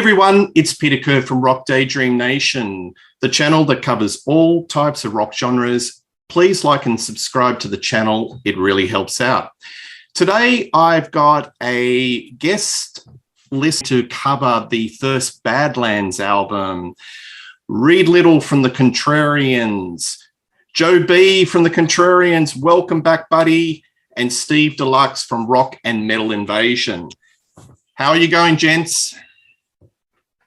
everyone, it's Peter Kerr from Rock Daydream Nation, the channel that covers all types of rock genres. Please like and subscribe to the channel. It really helps out. Today, I've got a guest list to cover the first Badlands album. Reed Little from the Contrarians, Joe B from the Contrarians, welcome back, buddy, and Steve Deluxe from Rock and Metal Invasion. How are you going, gents?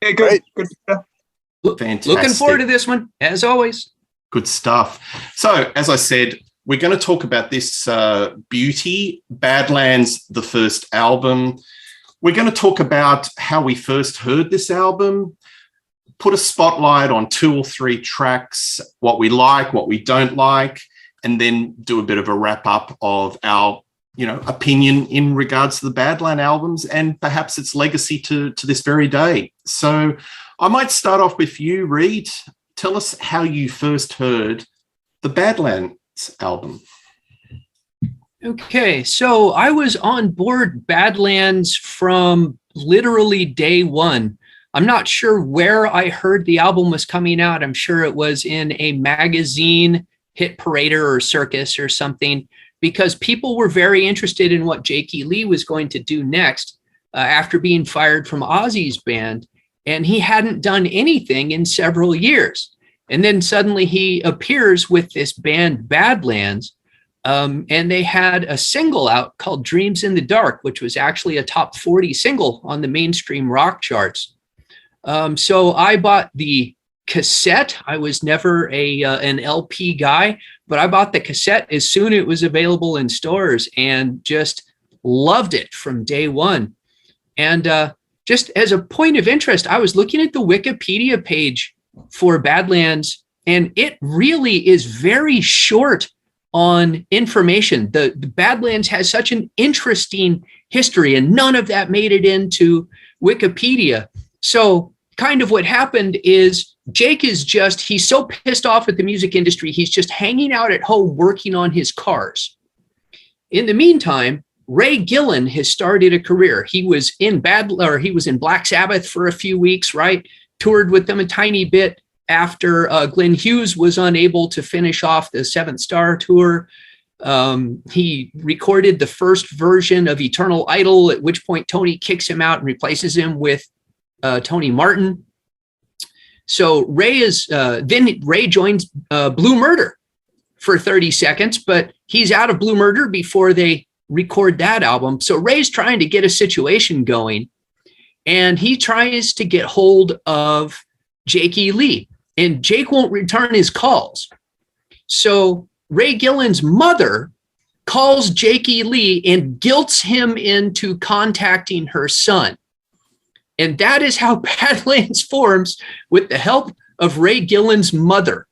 Hey, good. Good. Fantastic. Looking forward to this one, as always. Good stuff. So, as I said, we're going to talk about this beauty, Badlands, the first album. We're going to talk about how we first heard this album, put a spotlight on 2 or 3 tracks, what we like, what we don't like, and then do a bit of a wrap up of our opinion in regards to the Badland albums and perhaps its legacy to this very day. So I might start off with you, Reed. Tell us how you first heard the Badlands album. Okay, so I was on board Badlands from literally day one. I'm not sure where I heard the album was coming out. I'm sure it was in a magazine, Hit Parader or Circus or something, because people were very interested in what Jakey Lee was going to do next after being fired from Ozzy's band. And he hadn't done anything in several years. And then suddenly he appears with this band Badlands. And they had a single out called Dreams in the Dark, which was actually a top 40 single on the mainstream rock charts. So I bought the cassette. I was never an LP guy, but I bought the cassette as soon as it was available in stores and just loved it from day one. And just as a point of interest, I was looking at the Wikipedia page for Badlands, and it really is very short on information. The Badlands has such an interesting history, and none of that made it into Wikipedia. So kind of what happened is Jake is he's so pissed off at the music industry, he's just hanging out at home working on his cars. In the meantime, Ray Gillen has started a career. He was in Black Sabbath for a few weeks, right? Toured with them a tiny bit after Glenn Hughes was unable to finish off the Seventh Star tour. He recorded the first version of Eternal Idol, at which point Tony kicks him out and replaces him with Tony Martin. So Ray joins Blue Murder for 30 seconds, but he's out of Blue Murder before they record that album. So Ray's trying to get a situation going, and he tries to get hold of Jakey Lee, and Jake won't return his calls. So Ray Gillen's mother calls Jakey Lee and guilts him into contacting her son. And that is how Badlands forms, with the help of Ray Gillen's mother.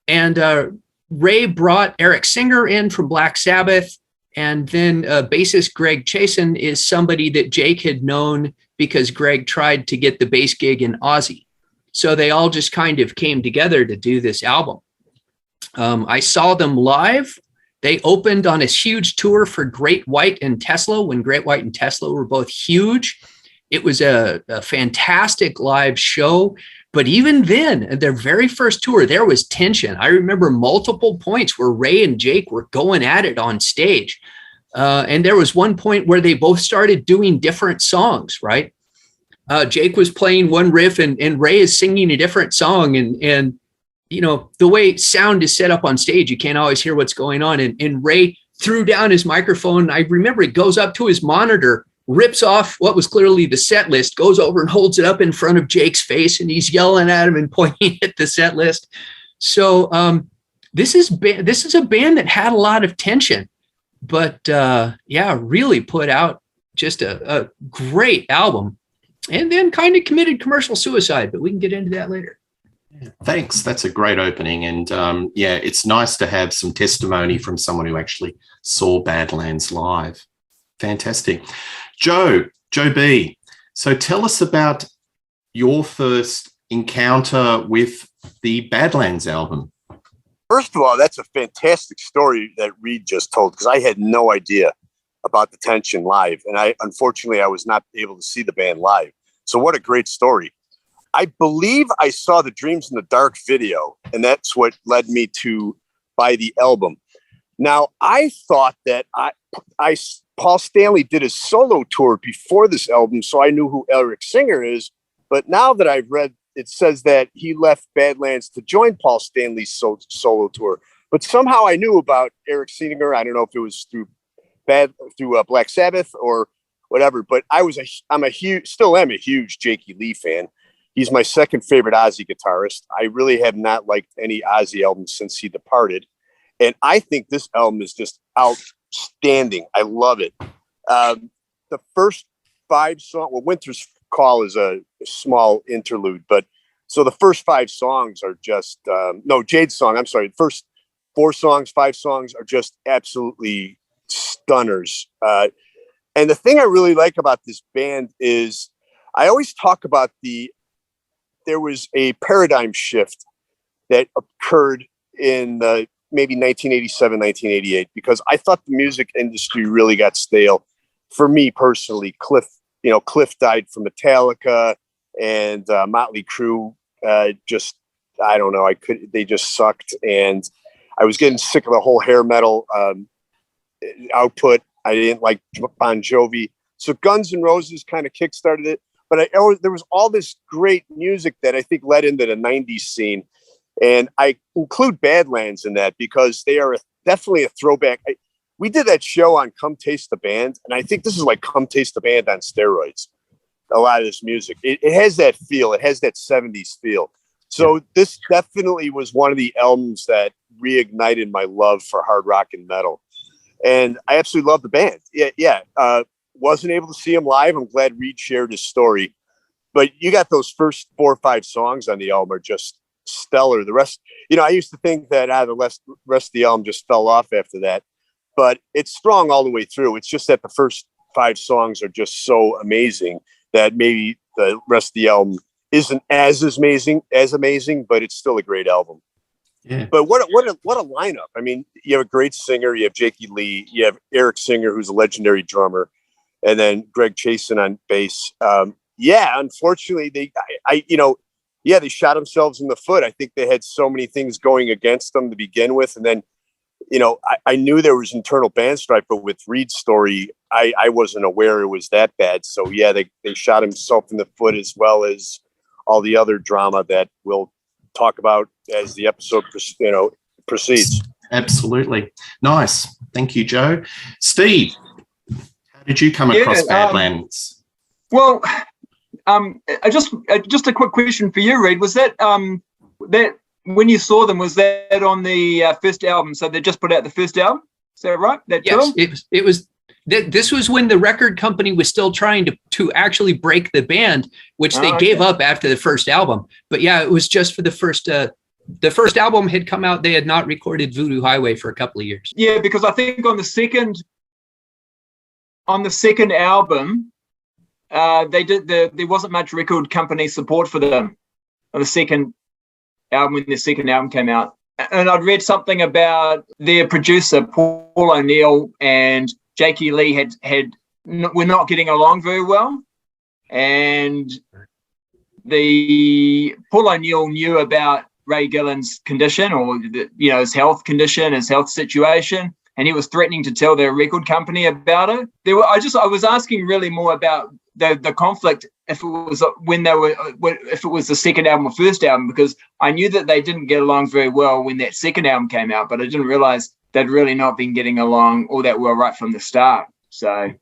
And Ray brought Eric Singer in from Black Sabbath. And then bassist Greg Chasen is somebody that Jake had known because Greg tried to get the bass gig in Ozzy. So they all just kind of came together to do this album. I saw them live. They opened on a huge tour for Great White and Tesla when Great White and Tesla were both huge. It was a fantastic live show. But even then, their very first tour, there was tension. I remember multiple points where Ray and Jake were going at it on stage. And there was one point where they both started doing different songs, right? Jake was playing one riff and Ray is singing a different song. And the way sound is set up on stage, you can't always hear what's going on. And Ray threw down his microphone. I remember it goes up to his monitor, rips off what was clearly the set list, goes over and holds it up in front of Jake's face, and he's yelling at him and pointing at the set list. So this is a band that had a lot of tension, but really put out just a great album, and then kind of committed commercial suicide, but we can get into that later. Thanks. That's a great opening. And it's nice to have some testimony from someone who actually saw Badlands live. Fantastic. Joe B. So tell us about your first encounter with the Badlands album. First of all, that's a fantastic story that Reed just told, because I had no idea about the tension live. And unfortunately, I was not able to see the band live. So what a great story. I believe I saw the Dreams in the Dark video, and that's what led me to buy the album. Now, I thought that Paul Stanley did a solo tour before this album, so I knew who Eric Singer is. But now that I've read, it says that he left Badlands to join Paul Stanley's solo tour. But somehow I knew about Eric Singer. I don't know if it was through Black Sabbath or whatever. But still am a huge Jakey Lee fan. He's my second favorite Ozzy guitarist. I really have not liked any Ozzy album since he departed. And I think this album is just outstanding. I love it. The first 5 songs, well, Winter's Call is a small interlude, but so the first 5 songs are just, Jade's song, I'm sorry. The first 5 songs are just absolutely stunners. And the thing I really like about this band is I always talk about there was a paradigm shift that occurred in maybe 1987, 1988, because I thought the music industry really got stale. For me personally, Cliff died from Metallica, and Motley Crue I don't know. They just sucked. And I was getting sick of the whole hair metal output. I didn't like Bon Jovi. So Guns N' Roses kind of kickstarted it. But there was all this great music that I think led into the 90s scene. And I include Badlands in that because they are definitely a throwback. We did that show on Come Taste the Band, and I think this is like Come Taste the Band on steroids. A lot of this music. It has that feel. It has that 70s feel. So this definitely was one of the albums that reignited my love for hard rock and metal. And I absolutely love the band. Wasn't able to see him live. I'm glad Reed shared his story. But you got those first 4 or 5 songs on the album are just stellar. The rest, I used to think that the rest of the album just fell off after that. But it's strong all the way through. It's just that the first 5 songs are just so amazing that maybe the rest of the album isn't as amazing, but it's still a great album. Yeah. But what a lineup. I mean, you have a great singer, you have Jakey Lee, you have Eric Singer, who's a legendary drummer, and then Greg Chasin on bass. Unfortunately, they shot themselves in the foot. I think they had so many things going against them to begin with. And then, I knew there was internal band strife, but with Reed's story, I wasn't aware it was that bad. So they shot himself in the foot, as well as all the other drama that we'll talk about as the episode proceeds. Absolutely. Nice. Thank you, Joe. Steve, how did you come across Badlands? Well, just a quick question for you, Reed. Was that that when you saw them, was that on the first album? So they just put out the first album? Is that right? Yes, it was. This was when the record company was still trying to actually break the band, which they gave up after the first album. But yeah, it was just for the first. The first album had come out. They had not recorded Voodoo Highway for a couple of years. Yeah, because I think on the second album, there wasn't much record company support for them on the second album when the second album came out. And I'd read something about their producer Paul O'Neill and Jakey Lee were not getting along very well, and the Paul O'Neill knew about Ray Gillen's condition, or his health condition, his health situation, and he was threatening to tell their record company about it. I was asking really more about the conflict if it was if it was the second album or first album, because I knew that they didn't get along very well when that second album came out, but I didn't realize they'd really not been getting along all that well right from the start. So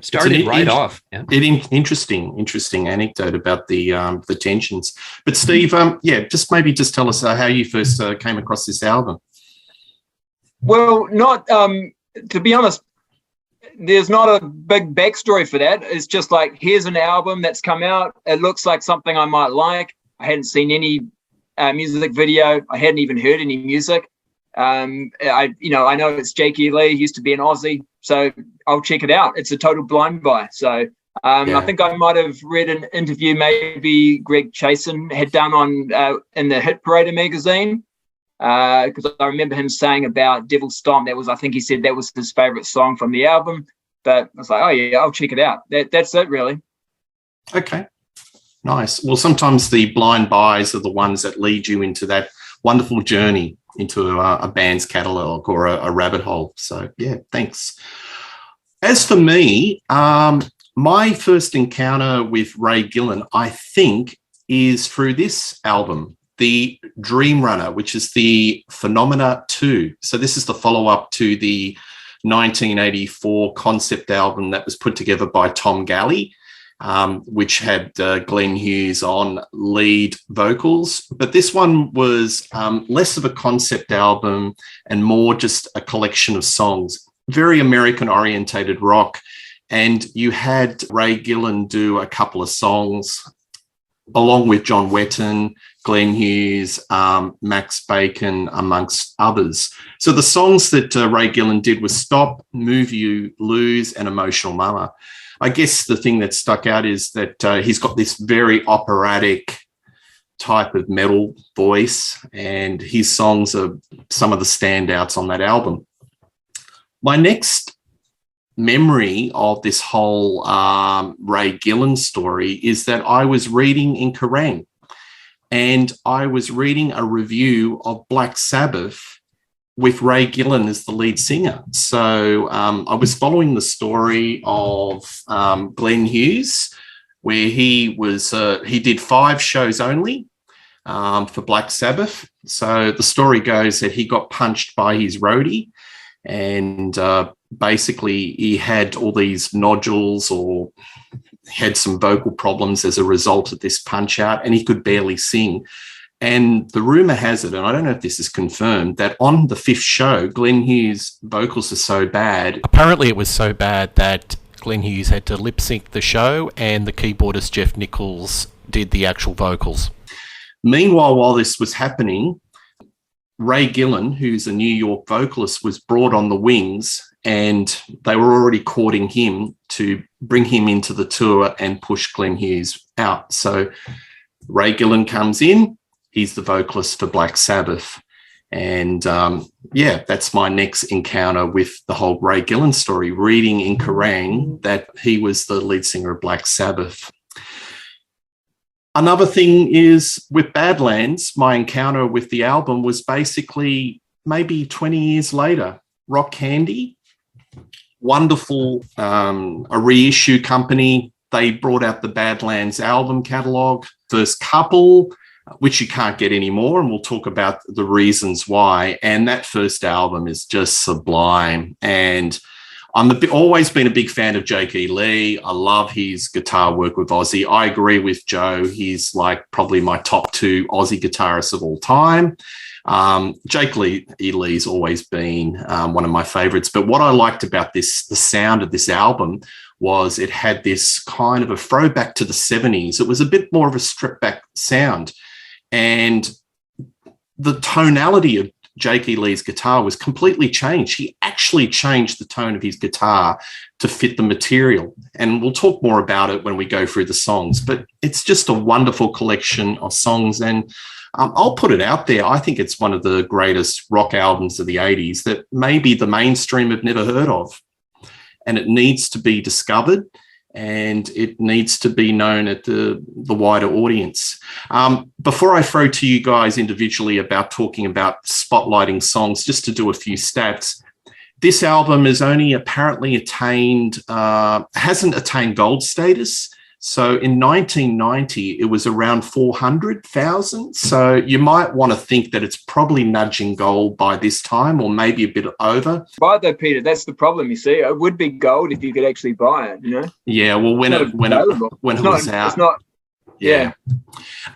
started right off. Yeah. Interesting anecdote about the tensions. But Steve, just tell us how you first came across this album. Well, not to be honest, there's not a big backstory for that. It's just like, here's an album that's come out. It looks like something I might like. I hadn't seen any music video. I hadn't even heard any music. I know it's Jakey Lee. He used to be an Aussie, so I'll check it out. It's a total blind buy. So I think I might have read an interview maybe Greg Chasin had done on in the Hit Parader magazine, because I remember him saying about Devil Stomp. I think he said that was his favorite song from the album. But I was like, oh yeah, I'll check it out. That's it really. Okay. Nice. Well, sometimes the blind buys are the ones that lead you into that wonderful journey into a band's catalog or a rabbit hole. So, yeah, thanks. As for me, my first encounter with Ray Gillen, I think, is through this album, The Dream Runner, which is the Phenomena 2. So this is the follow-up to the 1984 concept album that was put together by Tom Galley, which had Glenn Hughes on lead vocals. But this one was less of a concept album and more just a collection of songs, very American-orientated rock. And you had Ray Gillen do a couple of songs along with John Wetton, Glenn Hughes, Max Bacon, amongst others. So the songs that Ray Gillen did was Stop, Move You, Lose, and Emotional Mama. I guess the thing that stuck out is that he's got this very operatic type of metal voice, and his songs are some of the standouts on that album. My next memory of this whole Ray Gillen story is that I was reading in Kerrang, and I was reading a review of Black Sabbath with Ray Gillen as the lead singer. So I was following the story of Glenn Hughes, where he did 5 shows only for Black Sabbath. So the story goes that he got punched by his roadie, and basically he had all these nodules or had some vocal problems as a result of this punch out, and he could barely sing. And the rumor has it, and I don't know if this is confirmed, that on the 5th show, Glenn Hughes' vocals are so bad. Apparently it was so bad that Glenn Hughes had to lip sync the show, and the keyboardist Jeff Nichols did the actual vocals. Meanwhile, while this was happening, Ray Gillen, who's a New York vocalist, was brought on the wings, and they were already courting him to bring him into the tour and push Glenn Hughes out. So Ray Gillen comes in. He's the vocalist for Black Sabbath. And that's my next encounter with the whole Ray Gillen story, reading in Kerrang that he was the lead singer of Black Sabbath. Another thing is with Badlands, my encounter with the album was basically maybe 20 years later. Rock Candy, wonderful, a reissue company. They brought out the Badlands album catalogue, first couple, which you can't get anymore, and we'll talk about the reasons why. And that first album is just sublime. And I'm always been a big fan of Jakey Lee. I love his guitar work with Ozzy. I agree with Joe. He's like probably my top 2 Ozzy guitarists of all time. Jakey Lee's always been one of my favorites. But what I liked about the sound of this album was it had this kind of a throwback to the 70s. It was a bit more of a stripped back sound. And the tonality of Jakey Lee's guitar was completely changed. He actually changed the tone of his guitar to fit the material. And we'll talk more about it when we go through the songs. But it's just a wonderful collection of songs. And I'll put it out there. I think it's one of the greatest rock albums of the 80s that maybe the mainstream have never heard of. And it needs to be discovered, and it needs to be known at the wider audience. Before I throw to you guys individually about talking about spotlighting songs, just to do a few stats, this album has only apparently hasn't attained gold status. So in 1990, it was around 400,000. So you might want to think that it's probably nudging gold by this time, or maybe a bit over. Buy it though, Peter. That's the problem. You see, it would be gold if you could actually buy it. You know. Yeah. Well, when it was out, it's not. Yeah.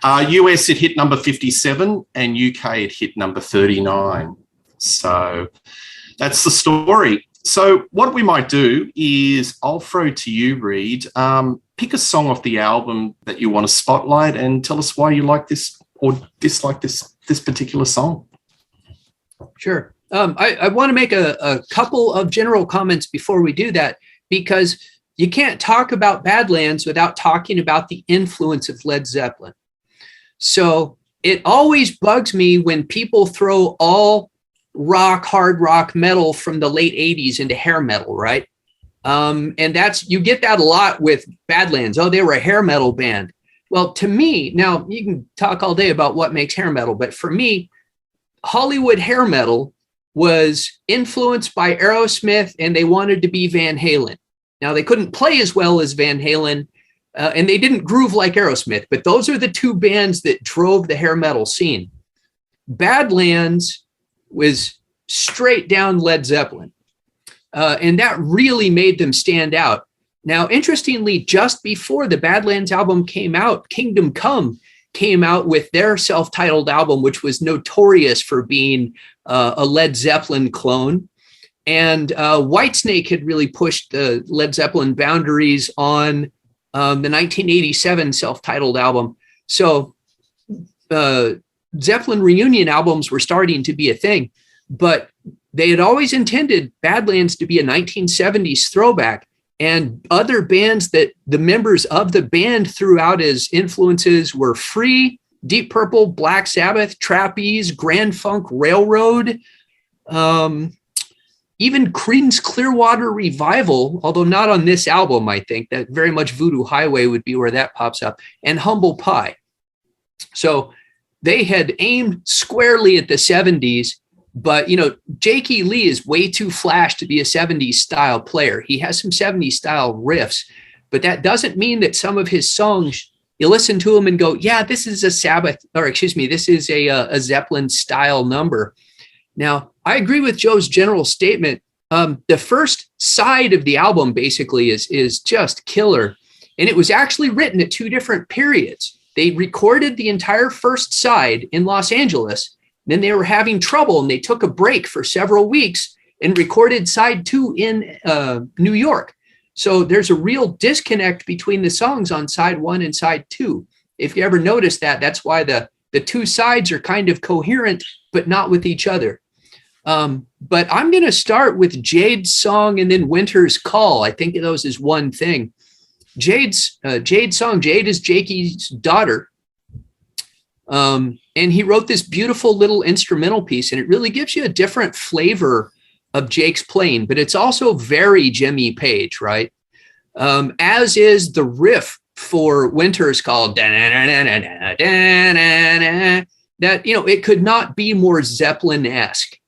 US it hit number 57, and UK it hit number 39. So that's the story. So what we might do is I'll throw to you, Reed. Pick a song off the album that you want to spotlight and tell us why you like this or dislike this particular song. Sure. I want to make a couple of general comments before we do that, because you can't talk about Badlands without talking about the influence of Led Zeppelin. So it always bugs me when people throw all hard rock metal from the late 80s into hair metal, right? And you get that a lot with Badlands. Oh, they were a hair metal band. Well, to me, now you can talk all day about what makes hair metal, but for me, Hollywood hair metal was influenced by Aerosmith, and they wanted to be Van Halen. Now, they couldn't play as well as Van Halen, and they didn't groove like Aerosmith, but those are the two bands that drove the hair metal scene. Badlands was straight down Led Zeppelin, and that really made them stand out. Now, interestingly, just before the Badlands album came out, Kingdom Come came out with their self-titled album, which was notorious for being a Led Zeppelin clone. And Whitesnake had really pushed the Led Zeppelin boundaries on the 1987 self-titled album. So Zeppelin reunion albums were starting to be a thing, but they had always intended Badlands to be a 1970s throwback. And other bands that the members of the band threw out as influences were Free, Deep Purple, Black Sabbath, Trapeze, Grand Funk Railroad, even Creedence Clearwater Revival, although not on this album, I think. That very much Voodoo Highway would be where that pops up, and Humble Pie. So they had aimed squarely at the 70s, but, you know, Jakey Lee is way too flash to be a 70s style player. He has some 70s style riffs, but that doesn't mean that some of his songs, you listen to them and go, yeah, this is a this is a Zeppelin style number. Now, I agree with Joe's general statement. The first side of the album basically is just killer. And it was actually written at two different periods. They recorded the entire first side in Los Angeles. Then they were having trouble and they took a break for several weeks and recorded side 2 in New York. So there's a real disconnect between the songs on side 1 and side 2. If you ever notice that, that's why the two sides are kind of coherent, but not with each other. But I'm going to start with Jade's song and then Winter's Call. I think of those as one thing. Jade's song, Jade is Jakey's daughter. And he wrote this beautiful little instrumental piece, and it really gives you a different flavor of Jake's playing, but it's also very Jimmy Page, right? As is the riff for Winter's Call. That, you know, it could not be more Zeppelin-esque.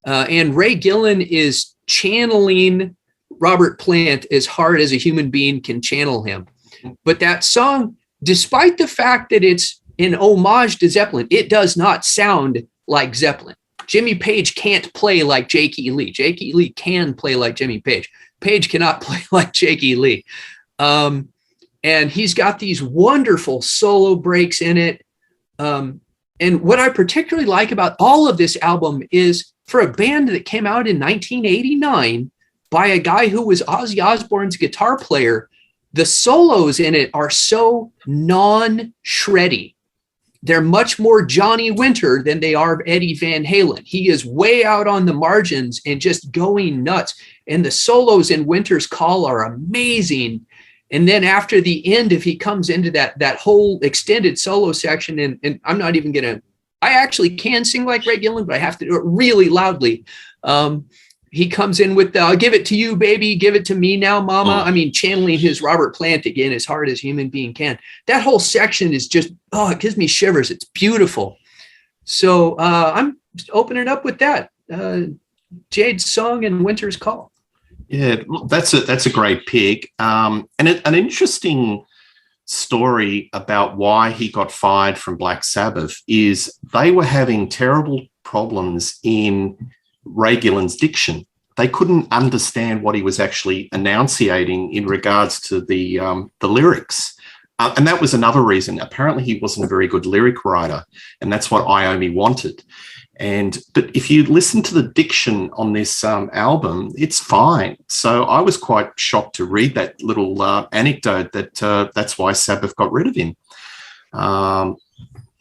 And Ray Gillen is channeling Robert Plant as hard as a human being can channel him. But that song, despite the fact that it's in homage to Zeppelin, it does not sound like Zeppelin. Jimmy Page can't play like Jakey Lee. Jakey Lee can play like Jimmy Page. Page cannot play like Jakey Lee. And he's got these wonderful solo breaks in it. And what I particularly like about all of this album is, for a band that came out in 1989 by a guy who was Ozzy Osbourne's guitar player, the solos in it are so non-shreddy. They're much more Johnny Winter than they are Eddie Van Halen. He is way out on the margins and just going nuts. And the solos in Winter's Call are amazing. And then after the end, if he comes into that whole extended solo section, and I'm not even going to, I actually can sing like Ray Gillen, but I have to do it really loudly. He comes in with, I'll give it to you, baby. Give it to me now, mama. I mean, channeling his Robert Plant again as hard as a human being can. That whole section is just, it gives me shivers. It's beautiful. So I'm opening up with that. Jade's song and Winter's Call. Yeah, that's a great pick. And an interesting story about why he got fired from Black Sabbath is they were having terrible problems in Ray Gillen's diction. They couldn't understand what he was actually enunciating in regards to the lyrics. And that was another reason. Apparently he wasn't a very good lyric writer, and that's what Iommi wanted. But if you listen to the diction on this album, it's fine. So I was quite shocked to read that little anecdote that that's why Sabbath got rid of him.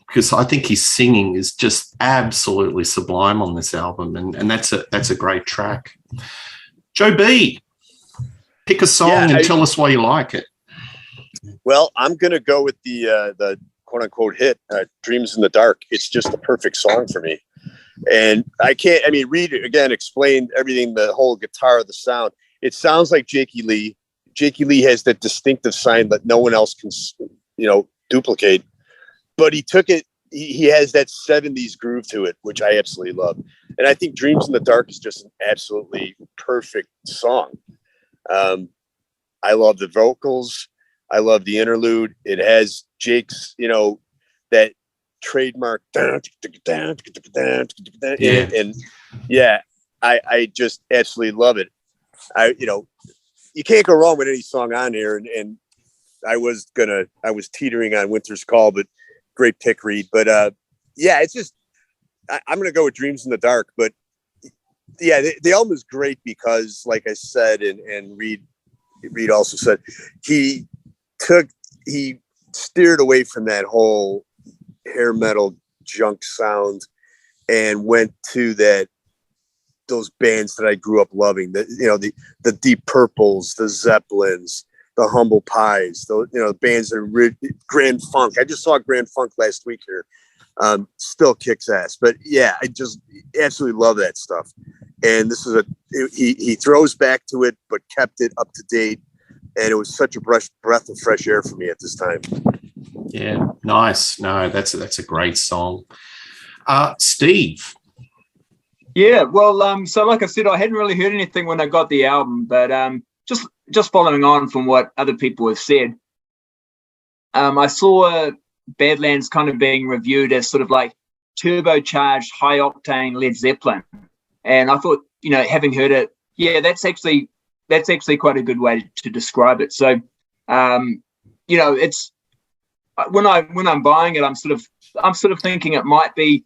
Because I think his singing is just absolutely sublime on this album, and that's a great track. Joe B, pick a song and tell us why you like it. Well, I'm going to go with the quote unquote hit, Dreams in the Dark. It's just the perfect song for me. And Reed again explained everything, the whole guitar, the sound. It sounds like Jakey Lee. Jakey Lee has that distinctive sound that no one else can, duplicate. But he took it. He has that 70s groove to it, which I absolutely love. And I think Dreams in the Dark is just an absolutely perfect song. I love the vocals. I love the interlude. It has Jake's, that trademark. And yeah, I just absolutely love it. You can't go wrong with any song on here. And I was teetering on Winter's Call, but great pick, Reed. But yeah, it's just, I'm going to go with Dreams in the Dark. But yeah, the album is great because, like I said, and Reed also said, he steered away from that whole hair metal junk sound and went to those bands that I grew up loving, the Deep Purples, the Zeppelins, the Humble Pies, the bands that are Grand Funk. I just saw Grand Funk last week here. Still kicks ass. But yeah, I just absolutely love that stuff. And this is he throws back to it, but kept it up to date. And it was such a breath of fresh air for me at this time. Yeah, nice. No, that's a great song. Steve. Yeah, well, so like I said, I hadn't really heard anything when I got the album, but just following on from what other people have said, I saw Badlands kind of being reviewed as sort of like turbocharged, high octane Led Zeppelin, and I thought, having heard it, yeah, that's actually quite a good way to describe it. So, it's when I'm buying it, I'm sort of thinking it might be,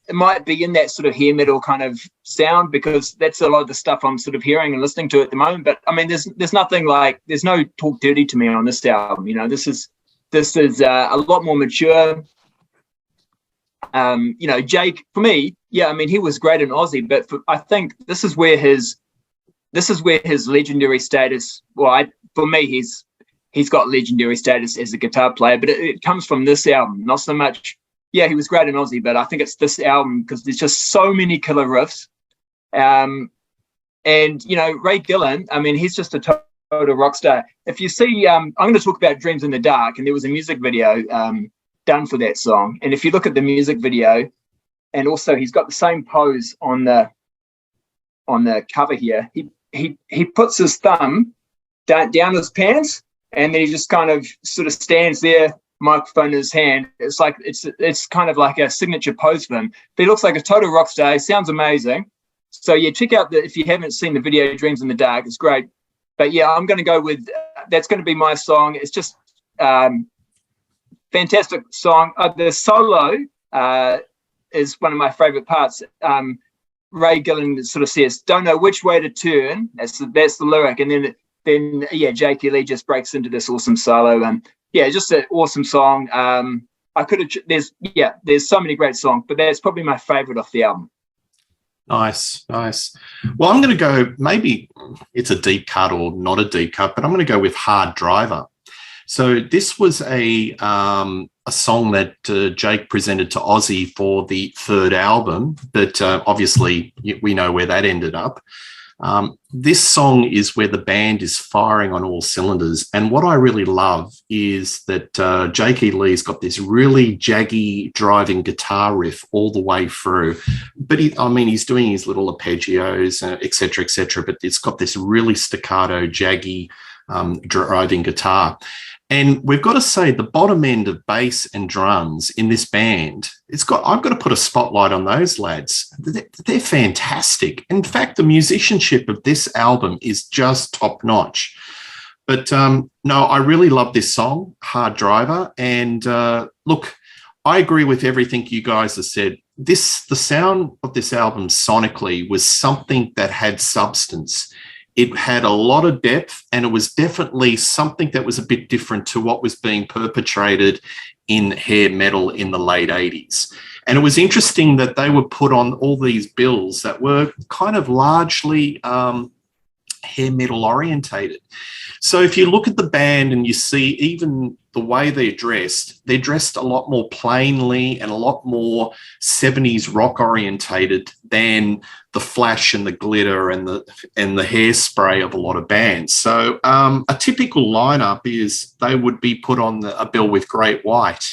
it might be in that sort of hair metal kind of sound, because that's a lot of the stuff I'm sort of hearing and listening to at the moment. But I mean, there's nothing like, there's no talk dirty to me on this album. This is a lot more mature. Jake, for me, yeah, I mean, he was great in Aussie, but I think this is where his legendary status. Well, for me, he's got legendary status as a guitar player, but it comes from this album, not so much. Yeah, he was great in Aussie, but I think it's this album because there's just so many killer riffs. And, Ray Gillen, I mean, he's just a total rock star. If you see, I'm going to talk about Dreams in the Dark, and there was a music video done for that song. And if you look at the music video, and also he's got the same pose on the cover here, he puts his thumb down his pants, and then he just kind of sort of stands there, microphone in his hand. It's like it's kind of like a signature pose for him. But he looks like a total rock star. He sounds amazing. So yeah, check out if you haven't seen the video, Dreams in the Dark. It's great. But yeah, I'm going to go with that's going to be my song. It's just fantastic song. The solo is one of my favorite parts. Ray Gillen sort of says, "Don't know which way to turn." That's the lyric, and then yeah, Jakey Lee just breaks into this awesome solo, and yeah, just an awesome song. There's so many great songs, but that's probably my favorite off the album. Nice. Well, I'm going to go, maybe it's a deep cut or not a deep cut, but I'm going to go with Hard Driver. So this was a song that Jake presented to Ozzy for the third album, but obviously we know where that ended up. This song is where the band is firing on all cylinders. And what I really love is that Jakey Lee's got this really jaggy driving guitar riff all the way through. But he's doing his little arpeggios, et cetera, but it's got this really staccato, jaggy driving guitar. And we've got to say the bottom end of bass and drums in this band, I've got to put a spotlight on those lads. They're fantastic. In fact, the musicianship of this album is just top notch. But no, I really love this song, Hard Driver. And look, I agree with everything you guys have said. The sound of this album sonically was something that had substance. It had a lot of depth, and it was definitely something that was a bit different to what was being perpetrated in hair metal in the late 80s. And it was interesting that they were put on all these bills that were kind of largely hair metal orientated. So if you look at the band and you see even the way they're dressed a lot more plainly and a lot more 70s rock orientated than the flash and the glitter and the hairspray of a lot of bands. So a typical lineup is they would be put on a bill with Great White.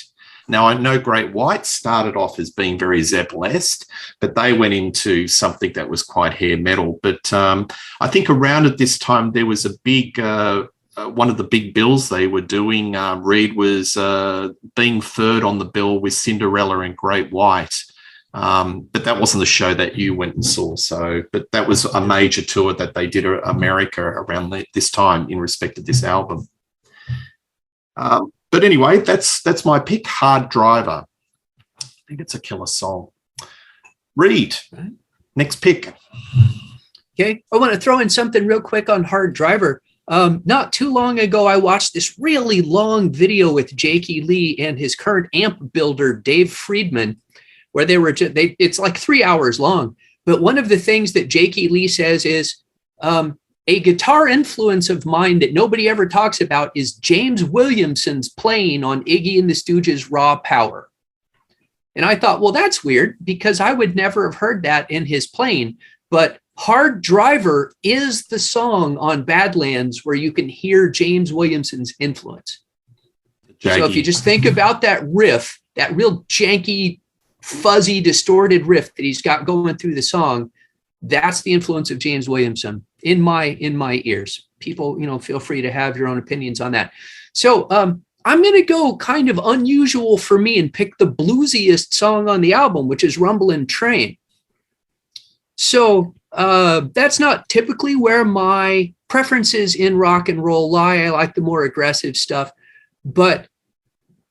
Now, I know Great White started off as being very Zeppelin-esque, but they went into something that was quite hair metal. But I think around at this time, there was a big, one of the big bills they were doing, Reed was being third on the bill with Cinderella and Great White. But that wasn't the show that you went and saw. So, but that was a major tour that they did America around this time in respect to this album. But anyway, that's my pick, Hard Driver. I think it's a killer song. Reed, next pick. Okay, I want to throw in something real quick on Hard Driver. Not too long ago, I watched this really long video with Jakey Lee and his current amp builder, Dave Friedman, where it's like 3 hours long. But one of the things that Jakey Lee says is, a guitar influence of mine that nobody ever talks about is James Williamson's playing on Iggy and the Stooges' Raw Power. And I thought, well, that's weird because I would never have heard that in his playing. But Hard Driver is the song on Badlands where you can hear James Williamson's influence. Jackie. So if you just think about that riff, that real janky, fuzzy, distorted riff that he's got going through the song, that's the influence of James Williamson in my ears. People, feel free to have your own opinions on that. So I'm going to go kind of unusual for me and pick the bluesiest song on the album, which is Rumblin' Train. So that's not typically where my preferences in rock and roll lie. I like the more aggressive stuff, but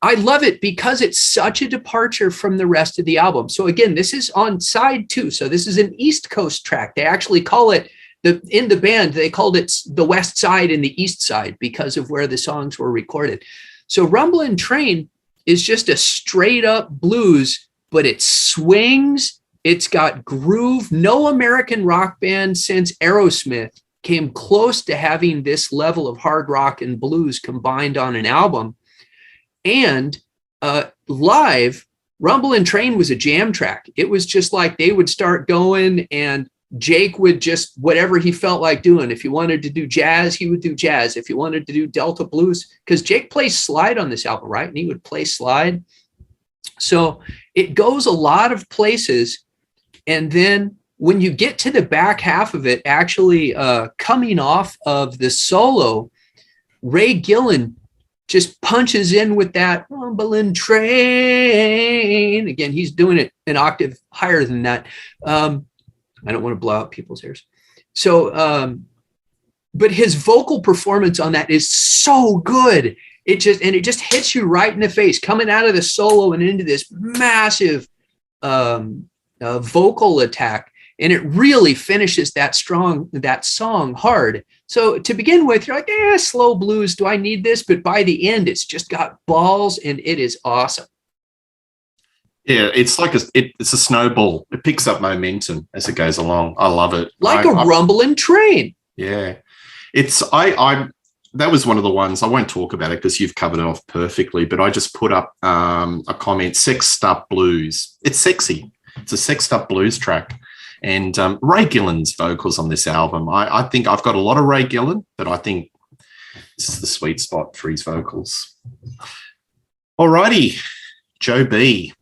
I love it because it's such a departure from the rest of the album. So again, this is on side 2. So this is an East Coast track. They actually call it, in the band, they called it the West Side and the East Side because of where the songs were recorded. So Rumblin' Train is just a straight up blues, but it swings. It's got groove. No American rock band since Aerosmith came close to having this level of hard rock and blues combined on an album. And live, Rumblin' Train was a jam track. It was just like they would start going and Jake would just, whatever he felt like doing. If he wanted to do jazz, he would do jazz. If he wanted to do Delta blues, because Jake plays slide on this album, right? And he would play slide. So it goes a lot of places. And then when you get to the back half of it, actually coming off of the solo, Ray Gillen just punches in with that Rumblin' Train. Again, he's doing it an octave higher than that. I don't want to blow out people's ears. So, but his vocal performance on that is so good. It just hits you right in the face coming out of the solo and into this massive vocal attack. And it really finishes that song hard. So to begin with, you're like, slow blues. Do I need this? But by the end, it's just got balls and it is awesome. Yeah, it's like it's a snowball. It picks up momentum as it goes along. I love it. Like a rumbling train. Yeah. That was one of the ones, I won't talk about it because you've covered it off perfectly, but I just put up a comment, Sexed Up Blues. It's sexy. It's a sexed up blues track. And Ray Gillen's vocals on this album, I think I've got a lot of Ray Gillen, but I think this is the sweet spot for his vocals. All righty, Joe B.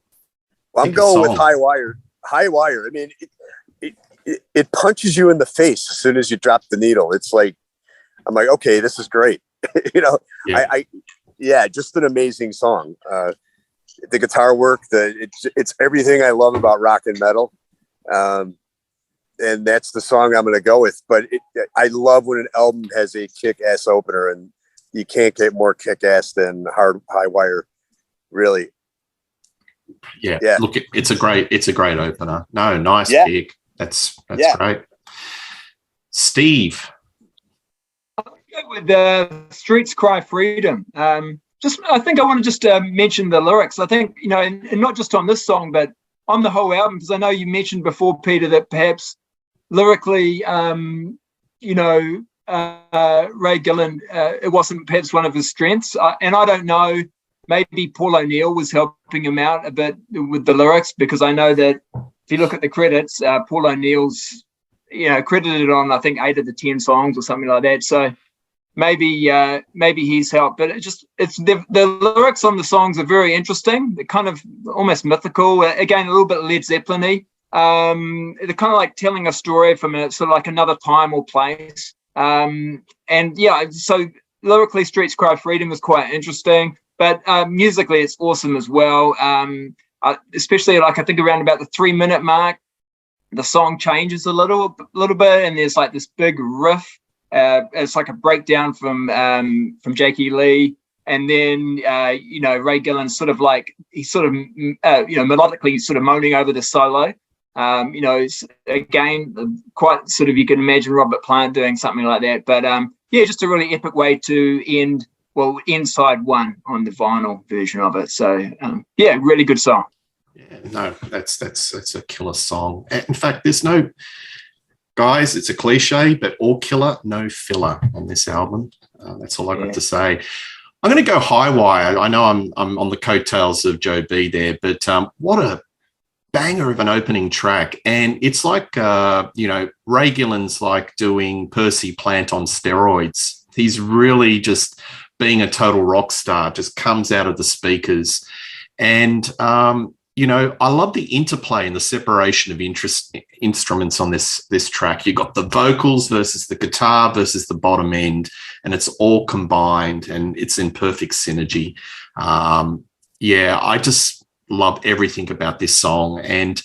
Well, I'm going with High Wire. High Wire. I mean, it punches you in the face as soon as you drop the needle. It's like, I'm like, okay, this is great. Yeah. Just an amazing song. The guitar work, it's everything I love about rock and metal. And that's the song I'm going to go with. But I love when an album has a kick-ass opener, and you can't get more kick-ass than High Wire, really. Yeah. Look, it's a great opener. No, nice pick. That's great. Steve. I'll go with Streets Cry Freedom. I think I want to just mention the lyrics. I think, and not just on this song, but on the whole album, because I know you mentioned before, Peter, that perhaps lyrically, Ray Gillen, it wasn't perhaps one of his strengths. And I don't know, maybe Paul O'Neill was helping him out a bit with the lyrics, because I know that if you look at the credits, Paul O'Neill's, credited on, I think, 8 of the 10 songs or something like that. So maybe he's helped. But it's the lyrics on the songs are very interesting. They're kind of almost mythical. Again, a little bit Led Zeppelin-y. They're kind of like telling a story from a sort of like another time or place. So lyrically, Streets Cry Freedom is quite interesting, but musically, it's awesome as well. Especially like I think around about the 3-minute mark, the song changes a little bit, and there's like this big riff. It's like a breakdown from Jakey Lee, and then Ray Gillen sort of like he's sort of melodically sort of moaning over the solo. It's again quite sort of, you can imagine Robert Plant doing something like that. But just a really epic way to end side 1 on the vinyl version of it. So really good song. Yeah, no, that's a killer song. In fact, there's no, guys, it's a cliche, but all killer, no filler on this album. That's all I've got to say. I'm going to go high wire. I know I'm on the coattails of Joe B there, but what a banger of an opening track. And it's like, Ray Gillen's like doing Percy Plant on steroids. He's really just being a total rock star, just comes out of the speakers. And, I love the interplay and the separation of instruments on this track. You got the vocals versus the guitar versus the bottom end, and it's all combined and it's in perfect synergy. I just love everything about this song. And,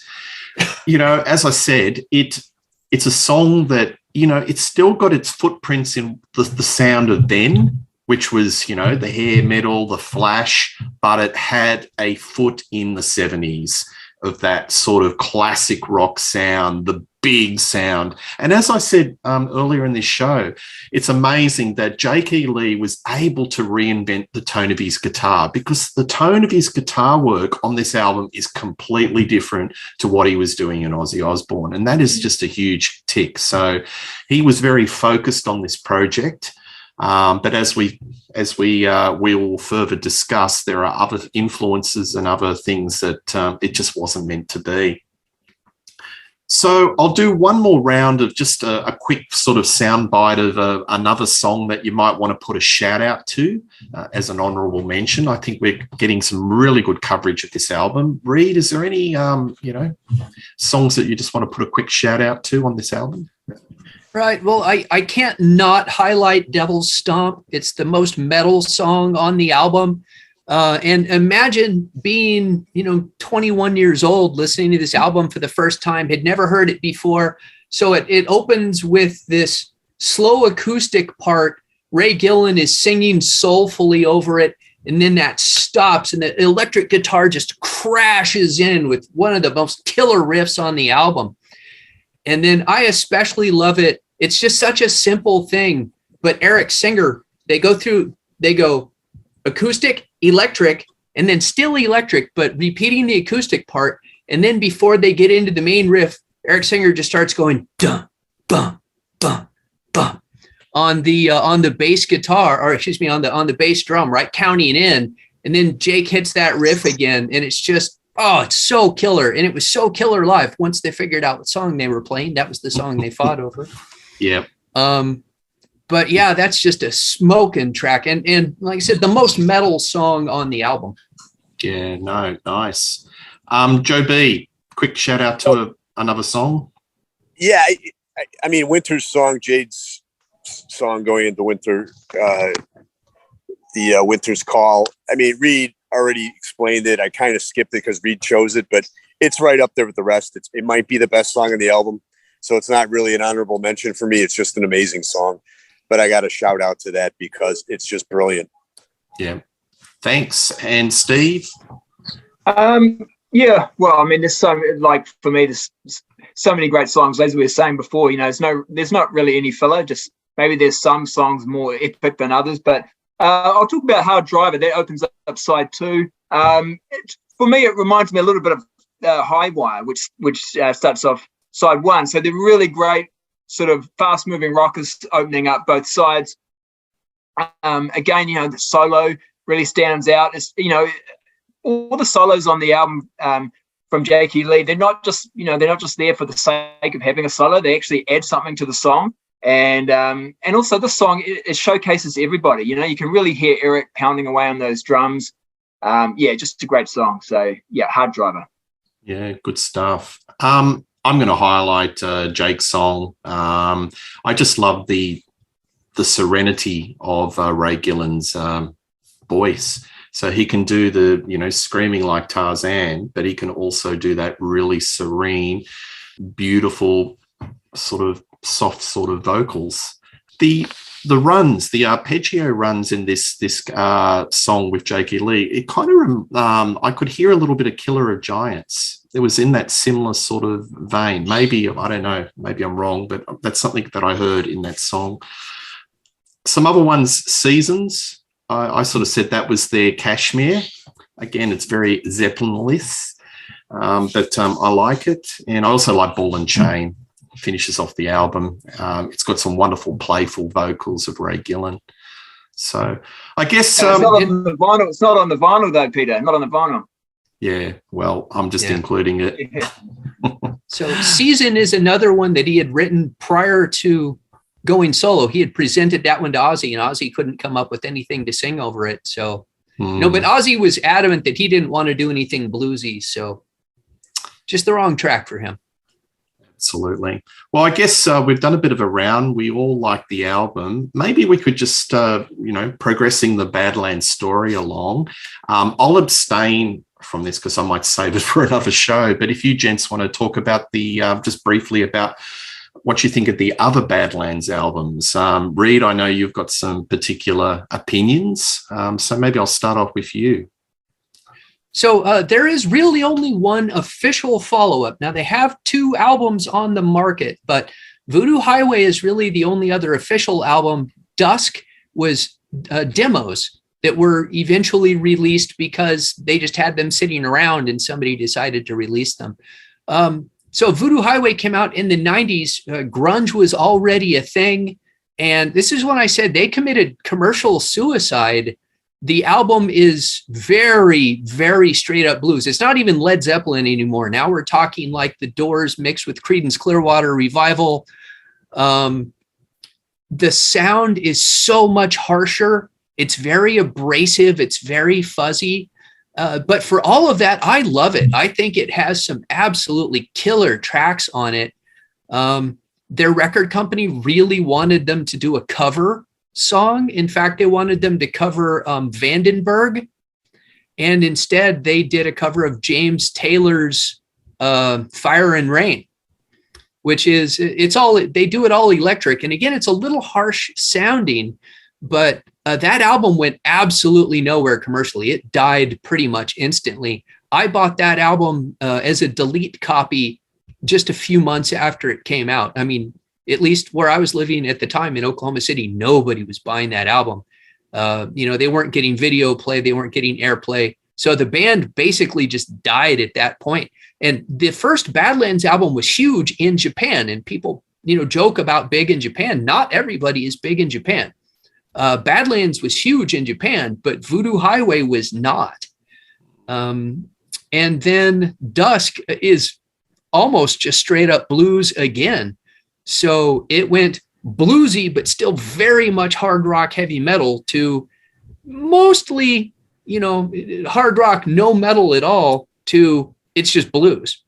as I said, it's a song that, it's still got its footprints in the sound of then, which was, the hair metal, the flash, but it had a foot in the 70s of that sort of classic rock sound, the big sound. And as I said earlier in this show, it's amazing that Jakey Lee was able to reinvent the tone of his guitar, because the tone of his guitar work on this album is completely different to what he was doing in Ozzy Osbourne. And that is just a huge tick. So he was very focused on this project. But as we will further discuss, there are other influences and other things that it just wasn't meant to be. So I'll do one more round of just a quick sort of soundbite of another song that you might want to put a shout out to as an honourable mention. I think we're getting some really good coverage of this album. Reed, is there any songs that you just want to put a quick shout out to on this album? Right. Well, I can't not highlight Devil's Stomp. It's the most metal song on the album. And imagine being, 21 years old, listening to this album for the first time, had never heard it before. So it opens with this slow acoustic part. Ray Gillen is singing soulfully over it. And then that stops and the electric guitar just crashes in with one of the most killer riffs on the album. And then I especially love it. It's just such a simple thing, but Eric Singer, they go acoustic, electric, and then still electric, but repeating the acoustic part. And then before they get into the main riff, Eric Singer just starts going dum, bum, bum, bum on the bass guitar, or excuse me, on the bass drum, right, counting in. And then Jake hits that riff again, and it's just, it's so killer. And it was so killer live. Once they figured out what song they were playing, that was the song they fought over. Yeah. But yeah, that's just a smoking track. And like I said, the most metal song on the album. Yeah, no, nice. Joe B, quick shout out to another song. Yeah, I mean, Winter's song, Jade's song going into winter, the Winter's Call. I mean, Reed already explained it. I kind of skipped it because Reed chose it, but it's right up there with the rest. It might be the best song on the album. So it's not really an honorable mention for me. It's just an amazing song. But I got to shout out to that because it's just brilliant. Yeah. Thanks. And Steve? Yeah. Well, I mean, there's so, like, for me, there's so many great songs. As we were saying before, there's not really any filler. Just maybe there's some songs more epic than others. But I'll talk about Hard Driver. That opens up side 2. For me, it reminds me a little bit of High Wire, which starts off side 1. So they're really great sort of fast moving rockers opening up both sides. Again, the solo really stands out. It's, all the solos on the album from Jakey Lee, they're not just there for the sake of having a solo. They actually add something to the song. And also the song, it showcases everybody. You can really hear Eric pounding away on those drums. Just a great song. So yeah, Hard Driver. Yeah, good stuff. I'm going to highlight Jake's song. I just love the serenity of Ray Gillen's voice. So he can do the, screaming like Tarzan, but he can also do that really serene, beautiful, sort of soft sort of vocals. The runs, the arpeggio runs in this song with Jakey Lee, it kind of, I could hear a little bit of Killer of Giants. It was in that similar sort of vein. Maybe, I don't know, maybe I'm wrong, but that's something that I heard in that song. Some other ones, Seasons, I sort of said that was their Kashmir. Again, it's very Zeppelin-less, but I like it. And I also like Ball and Chain. Finishes off the album. It's got some wonderful, playful vocals of Ray Gillen. So I guess it's not on the vinyl. It's not on the vinyl though, Peter. Not on the vinyl. Yeah, well, I'm just including it. So Season is another one that he had written prior to going solo. He had presented that one to Ozzy, and Ozzy couldn't come up with anything to sing over it. So but Ozzy was adamant that he didn't want to do anything bluesy. So just the wrong track for him. Absolutely. Well, I guess we've done a bit of a round. We all like the album. Maybe we could just, progressing the Badlands story along. I'll abstain from this because I might save it for another show. But if you gents want to talk about just briefly about what you think of the other Badlands albums. Reed, I know you've got some particular opinions. So maybe I'll start off with you. So there is really only one official follow-up. Now, they have 2 albums on the market, but Voodoo Highway is really the only other official album. Dusk was demos that were eventually released because they just had them sitting around and somebody decided to release them. So Voodoo Highway came out in the 90s. Grunge was already a thing. And this is when I said they committed commercial suicide. The album is very, very straight up blues. It's not even Led Zeppelin anymore. Now we're talking like The Doors mixed with Creedence Clearwater Revival. The sound is so much harsher. It's very abrasive. It's very fuzzy. But for all of that, I love it. I think it has some absolutely killer tracks on it. Their record company really wanted them to do a cover song. In fact, they wanted them to cover Vandenberg. And instead, they did a cover of James Taylor's Fire and Rain, which is, they do it all electric. And again, it's a little harsh sounding, but that album went absolutely nowhere commercially. It died pretty much instantly. I bought that album as a delete copy just a few months after it came out. I mean, at least where I was living at the time in Oklahoma City, nobody was buying that album. They weren't getting video play. They weren't getting airplay. So the band basically just died at that point. And the first Badlands album was huge in Japan. And people, joke about big in Japan. Not everybody is big in Japan. Badlands was huge in Japan, but Voodoo Highway was not. And then Dusk is almost just straight up blues again. So it went bluesy, but still very much hard rock, heavy metal to mostly, hard rock, no metal at all to it's just blues.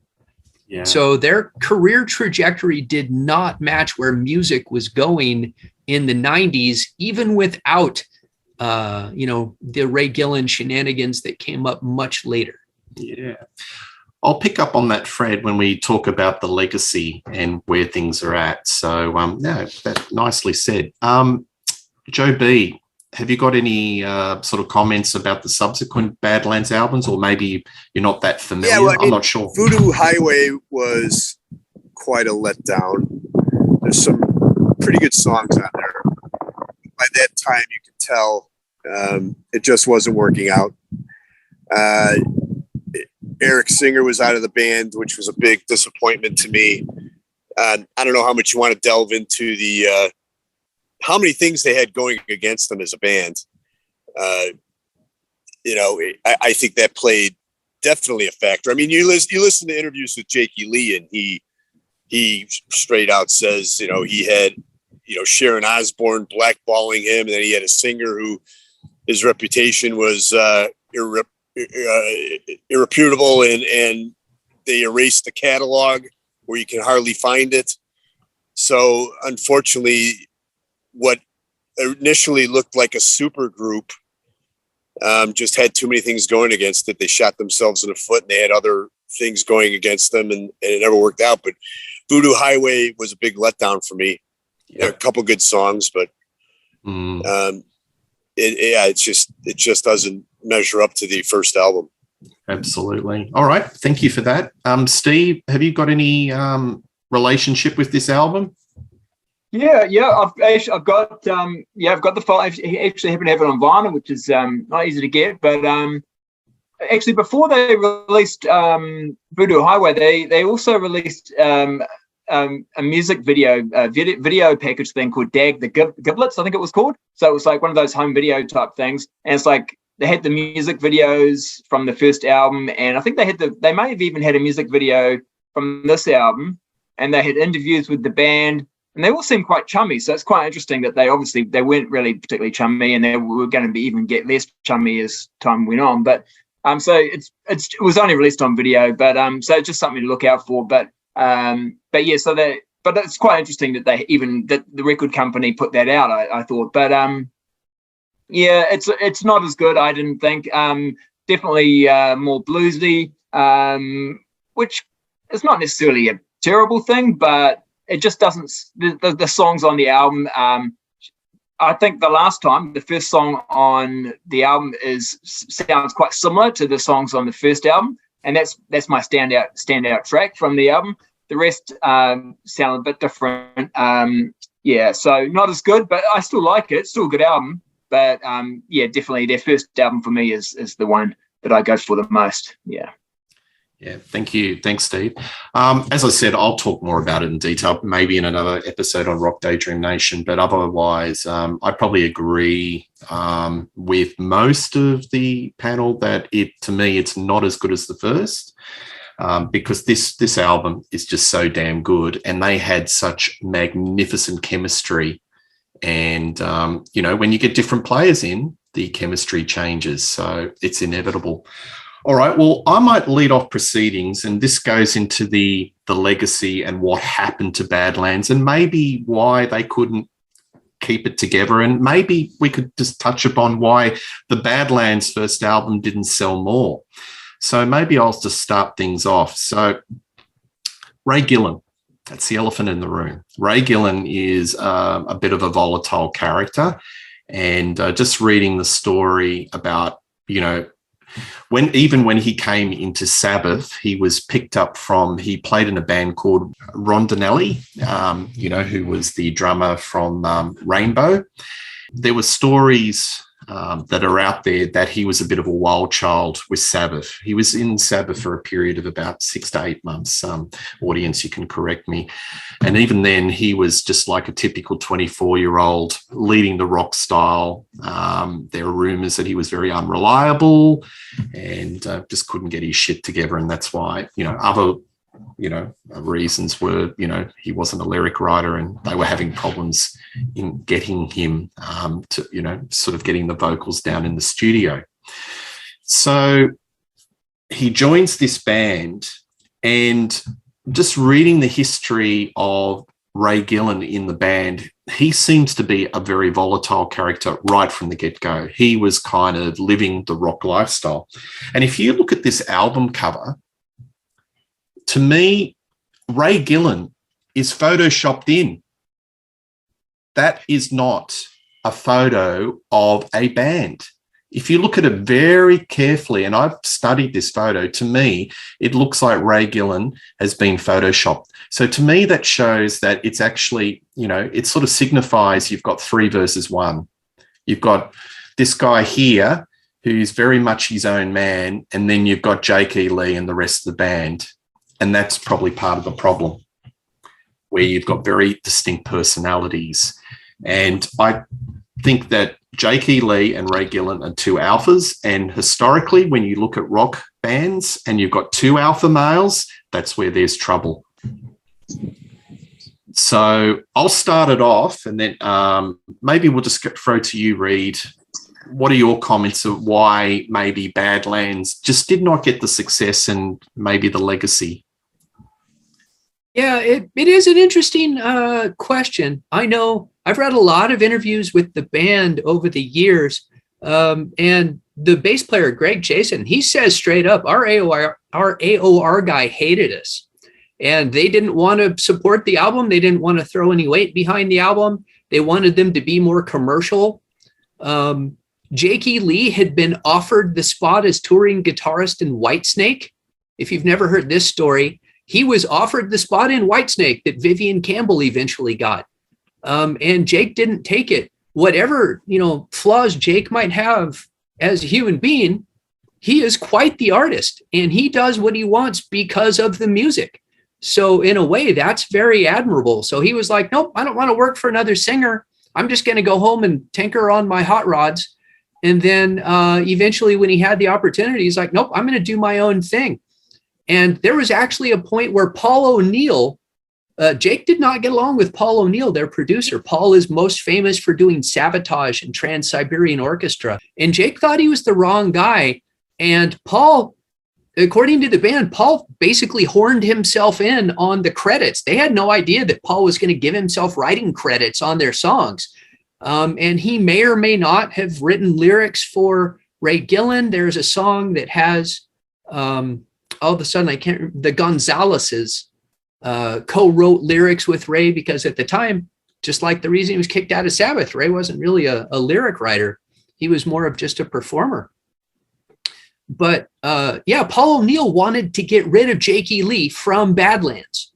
Yeah. So their career trajectory did not match where music was going in the 90s, even without, the Ray Gillen shenanigans that came up much later. Yeah. I'll pick up on that, Fred, when we talk about the legacy and where things are at. So, that nicely said. Joe B, have you got any sort of comments about the subsequent Badlands albums, or maybe you're not that familiar? Yeah, well, I'm not sure. Voodoo Highway was quite a letdown. There's some pretty good songs on there. By that time, you could tell it just wasn't working out. Eric Singer was out of the band, which was a big disappointment to me. I don't know how much you want to delve into the how many things they had going against them as a band. I think that played definitely a factor. I mean, you listen to interviews with Jakey Lee, and he straight out says, he had, Sharon Osbourne blackballing him, and then he had a singer who his reputation was irreputable, and they erased the catalog where you can hardly find it. So unfortunately, what initially looked like a super group just had too many things going against it. They shot themselves in the foot, and they had other things going against them, and it never worked out. But Voodoo Highway was a big letdown for me. A couple good songs, but it just doesn't measure up to the first album. Absolutely. All right. Thank you for that. Steve, have you got any relationship with this album? Yeah. I've got the file. I actually happen to have it on vinyl, which is not easy to get. But actually, before they released Voodoo Highway, they also released a music video package thing called Dag The Good Blitz, I think it was called. So it was like one of those home video type things, and it's like they had the music videos from the first album, and I think they may have even had a music video from this album, and they had interviews with the band, and they all seemed quite chummy. So it's quite interesting that they weren't really particularly chummy, and they were going to be even get less chummy as time went on. But so it was only released on video, but so it's just something to look out for. But it's quite interesting that that the record company put that out, I thought. But it's not as good, I didn't think. Definitely more bluesy, which is not necessarily a terrible thing, but it just doesn't. The songs on the album, I think the first song on the album sounds quite similar to the songs on the first album, and that's my standout track from the album. The rest sound a bit different. So not as good, but I still like it. It's still a good album. But definitely their first album for me is the one that I go for the most. Yeah. Yeah, thank you. Thanks, Steve. As I said, I'll talk more about it in detail, maybe in another episode on Rock Daydream Nation, but otherwise, I probably agree with most of the panel that to me, it's not as good as the first. Because this album is just so damn good, and they had such magnificent chemistry. And, when you get different players in, the chemistry changes. So it's inevitable. All right, well, I might lead off proceedings, and this goes into the legacy and what happened to Badlands, and maybe why they couldn't keep it together. And maybe we could just touch upon why the Badlands first album didn't sell more. So maybe I'll just start things off. So Ray Gillen, that's the elephant in the room. Ray Gillen is a bit of a volatile character. And just reading the story about, when he came into Sabbath, he was picked up he played in a band called Rondinelli, who was the drummer from Rainbow. There were stories that are out there that he was a bit of a wild child with Sabbath. He was in Sabbath for a period of about 6 to 8 months. Audience, you can correct me. And even then, he was just like a typical 24-year-old leading the rock style. There were rumors that he was very unreliable and just couldn't get his shit together. And that's why, other reasons were, he wasn't a lyric writer, and they were having problems in getting him to, sort of getting the vocals down in the studio. So he joins this band, and just reading the history of Ray Gillen in the band, he seems to be a very volatile character right from the get-go. He was kind of living the rock lifestyle. And if you look at this album cover, to me, Ray Gillen is photoshopped in. That is not a photo of a band. If you look at it very carefully, and I've studied this photo, to me, it looks like Ray Gillen has been photoshopped. So to me, that shows that it's actually, it sort of signifies you've got 3 versus 1. You've got this guy here who's very much his own man, and then you've got Jakey Lee and the rest of the band. And that's probably part of the problem. where you've got very distinct personalities. And I think that Jakey Lee and Ray Gillen are two alphas. And historically, when you look at rock bands and you've got two alpha males, that's where there's trouble. So I'll start it off, and then maybe we'll just throw to you, Reed. What are your comments of why maybe Badlands just did not get the success and maybe the legacy? Yeah, it is an interesting question. I know I've read a lot of interviews with the band over the years, and the bass player, Greg Jason, he says straight up, our AOR guy hated us. And they didn't want to support the album. They didn't want to throw any weight behind the album. They wanted them to be more commercial. Jakey Lee had been offered the spot as touring guitarist in Whitesnake. If you've never heard this story, he was offered the spot in Whitesnake that Vivian Campbell eventually got. And Jake didn't take it. Whatever, flaws Jake might have as a human being, he is quite the artist, and he does what he wants because of the music. So in a way, that's very admirable. So he was like, nope, I don't want to work for another singer. I'm just going to go home and tinker on my hot rods. And then eventually when he had the opportunity, he's like, nope, I'm going to do my own thing. And there was actually a point where Paul O'Neill, Jake did not get along with Paul O'Neill, their producer. Paul is most famous for doing Sabotage and Trans-Siberian Orchestra. And Jake thought he was the wrong guy. And Paul, according to the band, Paul basically horned himself in on the credits. They had no idea that Paul was going to give himself writing credits on their songs. And he may or may not have written lyrics for Ray Gillen. There's a song that has, all of a sudden, the Gonzaleses co-wrote lyrics with Ray, because at the time, just like the reason he was kicked out of Sabbath, Ray wasn't really a lyric writer. He was more of just a performer. But Paul O'Neill wanted to get rid of Jakey Lee from Badlands.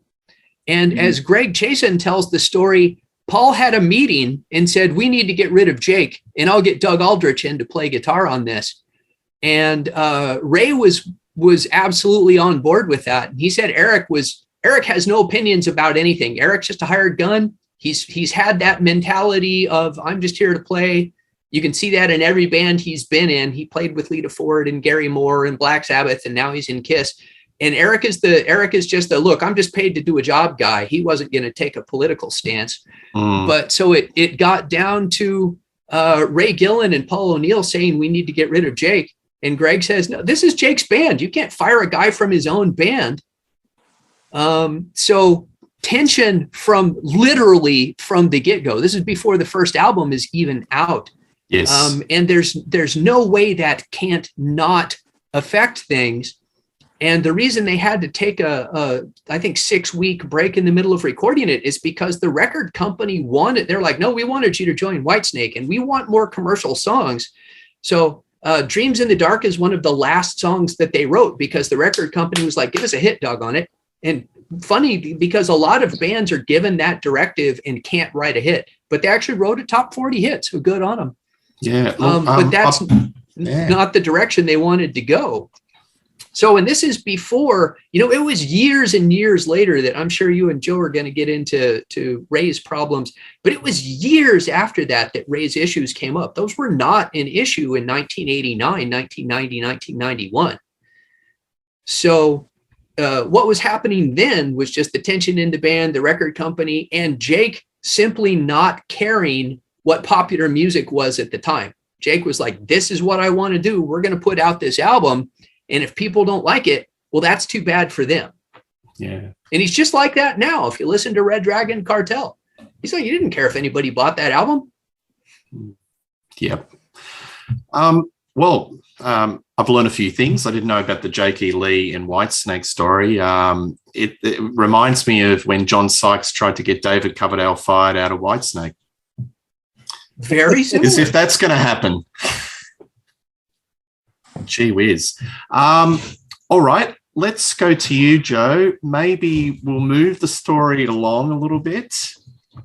And as Greg Chasen tells the story, Paul had a meeting and said, we need to get rid of Jake, and I'll get Doug Aldrich in to play guitar on this. And Ray was absolutely on board with that. And he said Eric has no opinions about anything. Eric's just a hired gun. He's had that mentality of, I'm just here to play. You can see that in every band he's been in. He played with Lita Ford and Gary Moore and Black Sabbath, and now he's in Kiss. And Eric is just look, I'm just paid to do a job guy. He wasn't going to take a political stance. But so it got down to Ray Gillen and Paul O'Neill saying, we need to get rid of Jake. And Greg says, no, this is Jake's band. You can't fire a guy from his own band. So tension from the get-go. This is before the first album is even out. Yes. And there's no way that can't not affect things. And the reason they had to take I think 6-week break in the middle of recording it is because the record company they're like, no, we wanted you to join Whitesnake and we want more commercial songs. So Dreams in the Dark is one of the last songs that they wrote because the record company was like, give us a hit, Doug, on it. And funny, because a lot of bands are given that directive and can't write a hit, but they actually wrote a top 40 hit, so good on them. Yeah. But that's not the direction they wanted to go. So, and this is before, it was years and years later that I'm sure you and Joe are going to get into Ray's problems, but it was years after that Ray's issues came up. Those were not an issue in 1989, 1990, 1991. So what was happening then was just the tension in the band, the record company, and Jake simply not caring what popular music was at the time. Jake was like, this is what I want to do. We're going to put out this album. And if people don't like it, well, that's too bad for them. Yeah. And he's just like that now. If you listen to Red Dragon Cartel, he's like, you didn't care if anybody bought that album. Yep. I've learned a few things. I didn't know about the Jakey Lee and Whitesnake story. It reminds me of when John Sykes tried to get David Coverdale fired out of Whitesnake. Very similar. As if that's going to happen. Gee whiz. All right, let's go to you, Joe. Maybe we'll move the story along a little bit. So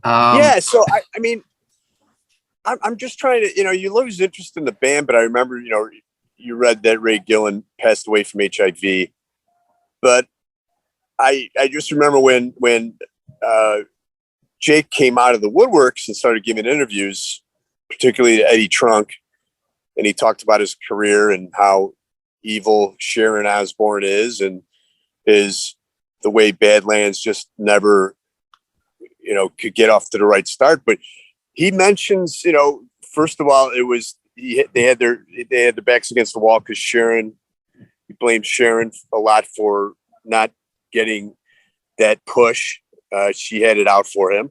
I mean, I'm just trying to, you lose interest in the band, but I remember, you read that Ray Gillen passed away from HIV, but I just remember when Jake came out of the woodworks and started giving interviews, particularly to Eddie Trunk. And he talked about his career and how evil Sharon Osbourne is, and the way Badlands just never, could get off to the right start. But he mentions, first of all, it was, they had their backs against the wall because he blamed Sharon a lot for not getting that push. She had it out for him.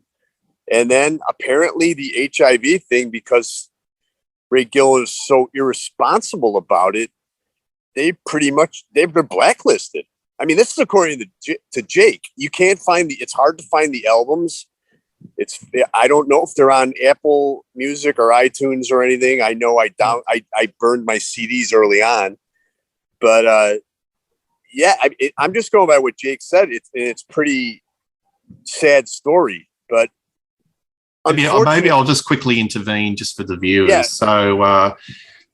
And then apparently the HIV thing, because Ray Gillen is so irresponsible about it, they've been blacklisted. I mean, this is according to Jake. You can't find it's hard to find the albums. I don't know if they're on Apple Music or iTunes or anything. I know I burned my CDs early on, but I'm just going by what Jake said. It's pretty sad story, but maybe I'll just quickly intervene just for the viewers. Yeah. So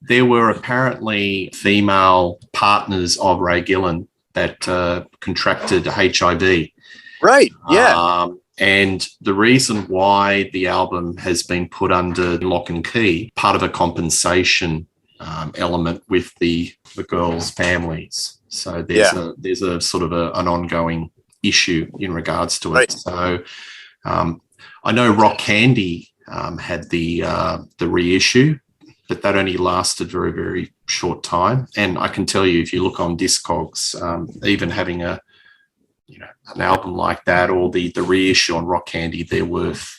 there were apparently female partners of Ray Gillen that contracted HIV. Right. Yeah. And the reason why the album has been put under lock and key, part of a compensation element with the girls' families. So there's a sort of an ongoing issue in regards to it. Right. So I know Rock Candy had the reissue, but that only lasted very, very short time. And I can tell you, if you look on Discogs, even having an album like that or the reissue on Rock Candy, they're worth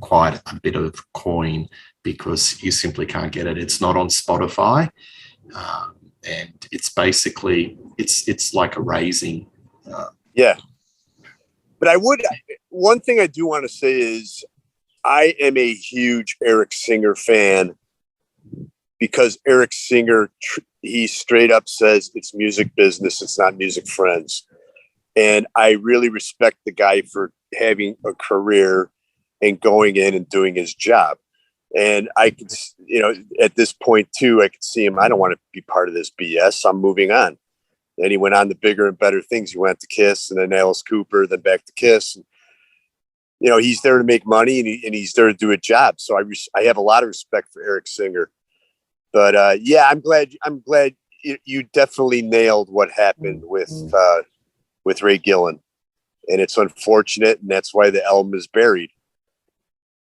quite a bit of coin because you simply can't get it. It's not on Spotify, and it's basically it's like a raising. Yeah, but one thing I do want to say is I am a huge Eric Singer fan, because Eric Singer, he straight up says it's music business, it's not music friends. And I really respect the guy for having a career and going in and doing his job. And I could, at this point too, I could see him. I don't want to be part of this BS. I'm moving on. And he went on to bigger and better things. He went to Kiss and then Alice Cooper, then back to Kiss. And, he's there to make money and he's there to do a job. So I have a lot of respect for Eric Singer. But I'm glad you definitely nailed what happened with Ray Gillen, and it's unfortunate, and that's why the album is buried.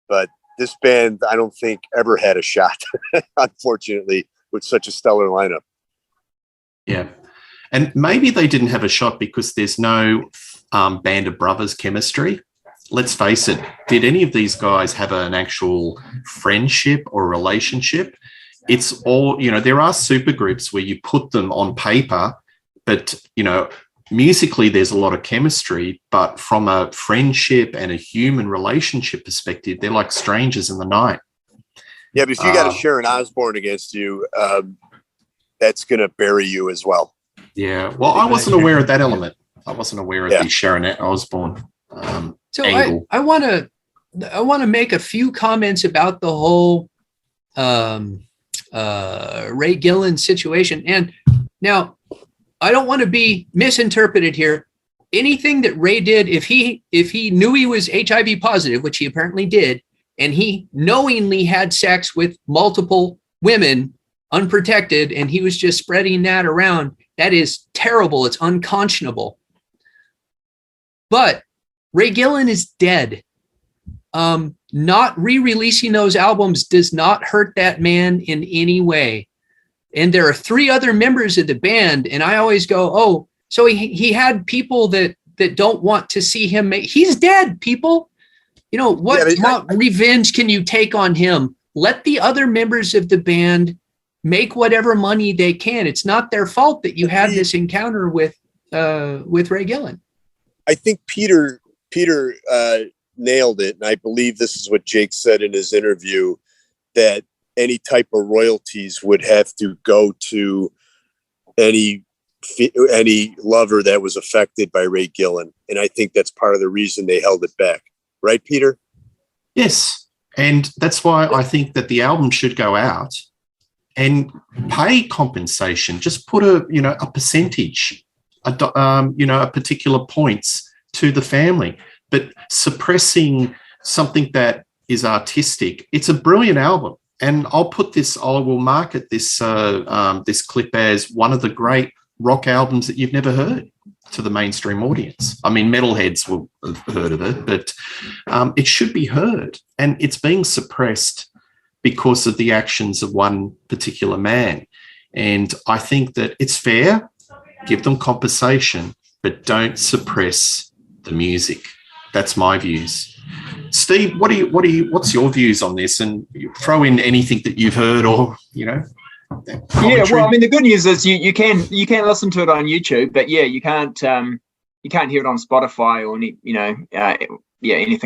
But this band, I don't think ever had a shot, unfortunately, with such a stellar lineup. Yeah, and maybe they didn't have a shot because there's no Band of Brothers chemistry. Let's face it, did any of these guys have an actual friendship or relationship? It's all, there are supergroups where you put them on paper, but, musically there's a lot of chemistry, but from a friendship and a human relationship perspective, they're like strangers in the night. Yeah, but if you got a Sharon Osbourne against you, that's going to bury you as well. Yeah, well, I wasn't aware of that element. I wasn't aware of the Sharon Osbourne angle. I want to make a few comments about the whole Ray Gillen situation. And now, I don't want to be misinterpreted here. Anything that Ray did, if he knew he was HIV positive, which he apparently did, and he knowingly had sex with multiple women unprotected, and he was just spreading that around, that is terrible. It's unconscionable. But Ray Gillen is dead. Not re-releasing those albums does not hurt that man in any way. And there are 3 other members of the band, and I always go, oh, so he had people that don't want to see him. He's dead, people. What revenge can you take on him? Let the other members of the band make whatever money they can. It's not their fault that you had this encounter with Ray Gillen. I think Peter nailed it, and I believe this is what Jake said in his interview, that any type of royalties would have to go to any lover that was affected by Ray Gillen. And I think that's part of the reason they held it back. Right, Peter? Yes. And that's why I think that the album should go out and pay compensation. Just put a percentage, a particular points to the family. but suppressing something that is artistic. It's a brilliant album. And I will market this this clip as one of the great rock albums that you've never heard to the mainstream audience. I mean, metalheads will have heard of it, but it should be heard. And it's being suppressed because of the actions of one particular man. And I think that it's fair, give them compensation, but don't suppress the music. That's my views. Steve, what's your views on this? And throw in anything that you've heard or, commentary. Yeah, well, I mean, the good news is you can listen to it on YouTube, but yeah, you can't hear it on Spotify or anything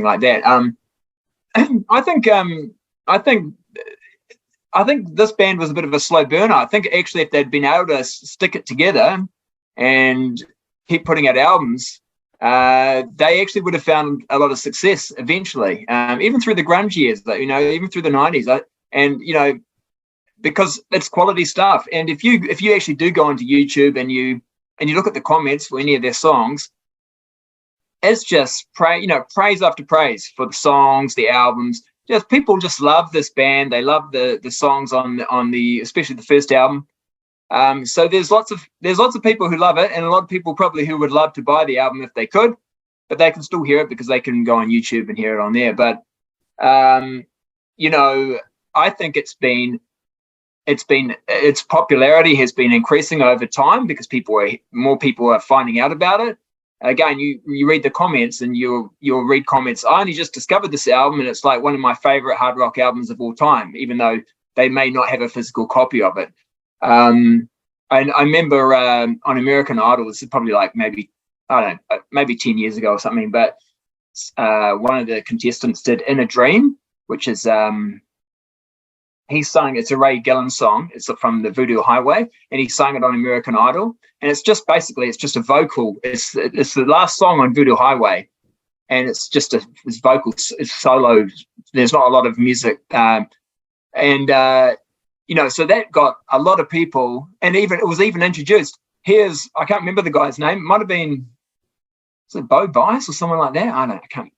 like that. I think this band was a bit of a slow burner. I think actually if they'd been able to stick it together and keep putting out albums, they actually would have found a lot of success eventually, even through the grunge years, even through the 90s. Because it's quality stuff. And if you actually do go onto YouTube and you look at the comments for any of their songs, it's just praise after praise for the songs, the albums. Just people just love this band. They love the songs on the especially the first album. So there's lots of people who love it, and a lot of people probably who would love to buy the album if they could, but they can still hear it because they can go on YouTube and hear it on there. But I think its popularity has been increasing over time because more people are finding out about it. Again, you read the comments and you'll read comments. I only just discovered this album and it's like one of my favorite hard rock albums of all time, even though they may not have a physical copy of it. I remember on American Idol, this is probably like maybe 10 years ago or something, but one of the contestants did In a Dream, which is he sung, it's a Ray Gillen song. It's from the Voodoo Highway, and he sang it on American Idol. And it's just a vocal. It's the last song on Voodoo Highway, and it's just it's vocal, it's solo. There's not a lot of music, so that got a lot of people. And even it was even introduced. I can't remember the guy's name. It might have been, was it Bo Bice or someone like that?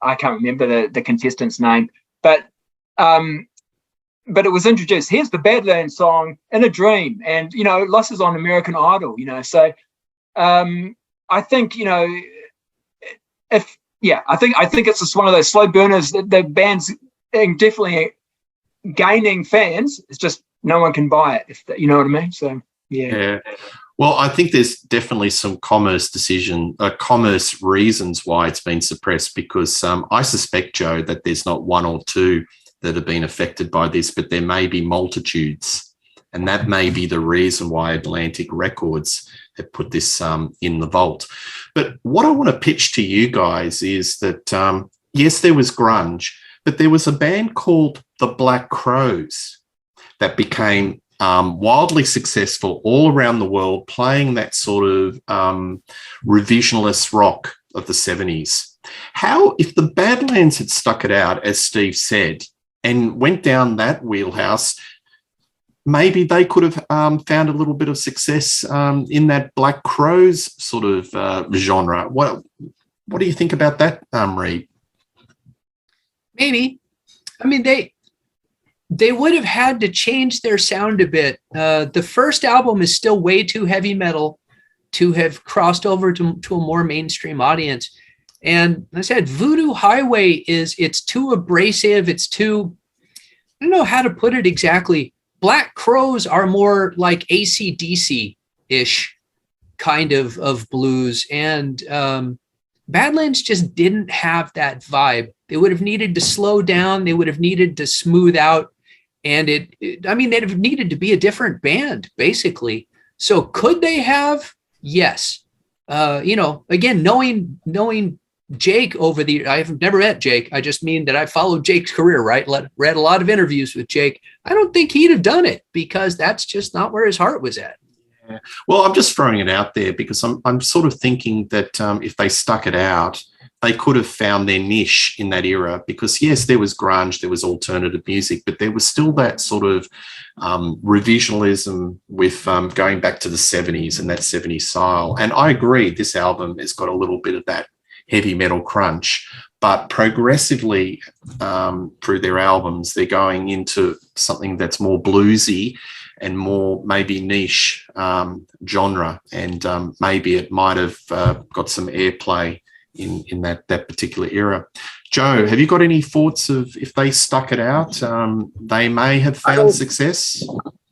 I can't remember the contestant's name, but it was introduced. Here's the Badlands song In a Dream, and Loss is on American Idol. So I think I think it's just one of those slow burners. The band's definitely gaining fans. It's just no one can buy it. If you know what I mean. So yeah. Well, I think there's definitely some commerce reasons why it's been suppressed, because I suspect, Joe, that there's not one or two that have been affected by this, but there may be multitudes. And that may be the reason why Atlantic Records have put this in the vault. But what I want to pitch to you guys is that, yes, there was grunge, but there was a band called the Black Crowes that became wildly successful all around the world, playing that sort of revisionist rock of the 70s. How, if the Badlands had stuck it out, as Steve said, and went down that wheelhouse, maybe they could have found a little bit of success in that Black Crowes sort of genre. What do you think about that, Reed? Maybe. I mean, they would have had to change their sound a bit. The first album is still way too heavy metal to have crossed over to a more mainstream audience. And I said, Voodoo Highway it's too abrasive. It's too, I don't know how to put it exactly. Black Crowes are more like AC/DC-ish kind of blues. And Badlands just didn't have that vibe. They would have needed to slow down. They would have needed to smooth out. And they'd have needed to be a different band, basically. So could they have? Yes. Again, knowing Jake over the, I've never met Jake. I just mean that I followed Jake's career, right? Read a lot of interviews with Jake. I don't think he'd have done it because that's just not where his heart was at. Yeah. Well, I'm just throwing it out there because I'm sort of thinking that if they stuck it out, they could have found their niche in that era, because yes, there was grunge, there was alternative music, but there was still that sort of revisionism with going back to the 70s and that 70s style. And I agree, this album has got a little bit of that heavy metal crunch, but progressively through their albums, they're going into something that's more bluesy and more maybe niche genre, and maybe it might have got some airplay in that particular era. Joe, have you got any thoughts of if they stuck it out, they may have found success?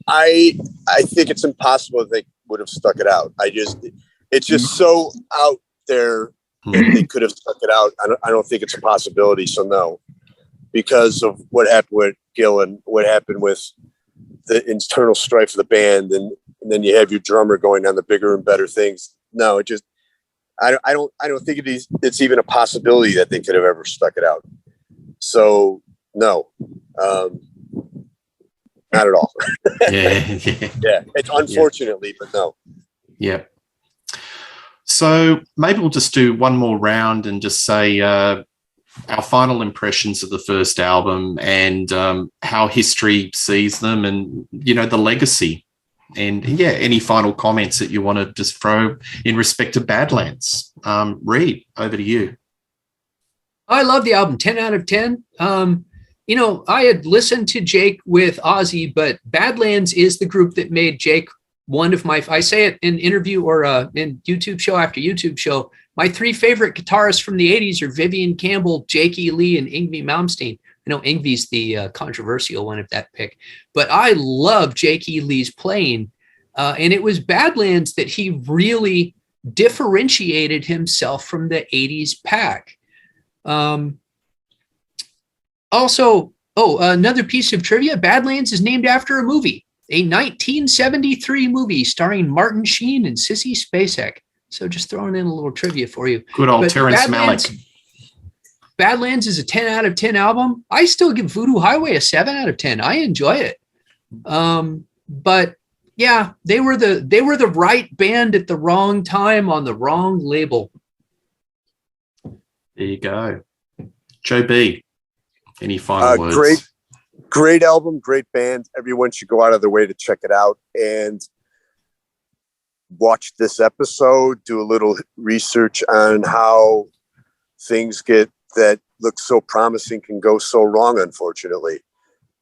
I think it's impossible that they would have stuck it out. It's just so out there that they could have stuck it out. I don't think it's a possibility. So no, because of what happened with Gillen, what happened with the internal strife of the band, and then you have your drummer going on the bigger and better things. No, I don't think it's even a possibility that they could have ever stuck it out. So no, not at all. Yeah. It's unfortunately, but no. Yeah. So maybe we'll just do one more round and just say our final impressions of the first album and how history sees them, and the legacy. And any final comments that you want to just throw in respect to Badlands. Reed, over to you. I love the album, 10 out of 10. I had listened to Jake with Ozzy, but Badlands is the group that made Jake one of my, I say it in interview or in YouTube show after YouTube show, my three favorite guitarists from the 80s are Vivian Campbell, Jakey Lee, and Yngwie Malmsteen. I know Yngwie's the controversial one of that pick, but I love Jakey Lee's playing. And it was Badlands that he really differentiated himself from the 80s pack. Another piece of trivia, Badlands is named after a movie, a 1973 movie starring Martin Sheen and Sissy Spacek. So just throwing in a little trivia for you. Good old Terrence Malick. Badlands is a 10 out of 10 album. I still give Voodoo Highway a 7 out of 10. I enjoy it. But yeah, they were the right band at the wrong time on the wrong label. There you go. Joe B, any final words? Great album, great band. Everyone should go out of their way to check it out and watch this episode, do a little research on how things that look so promising can go so wrong, unfortunately.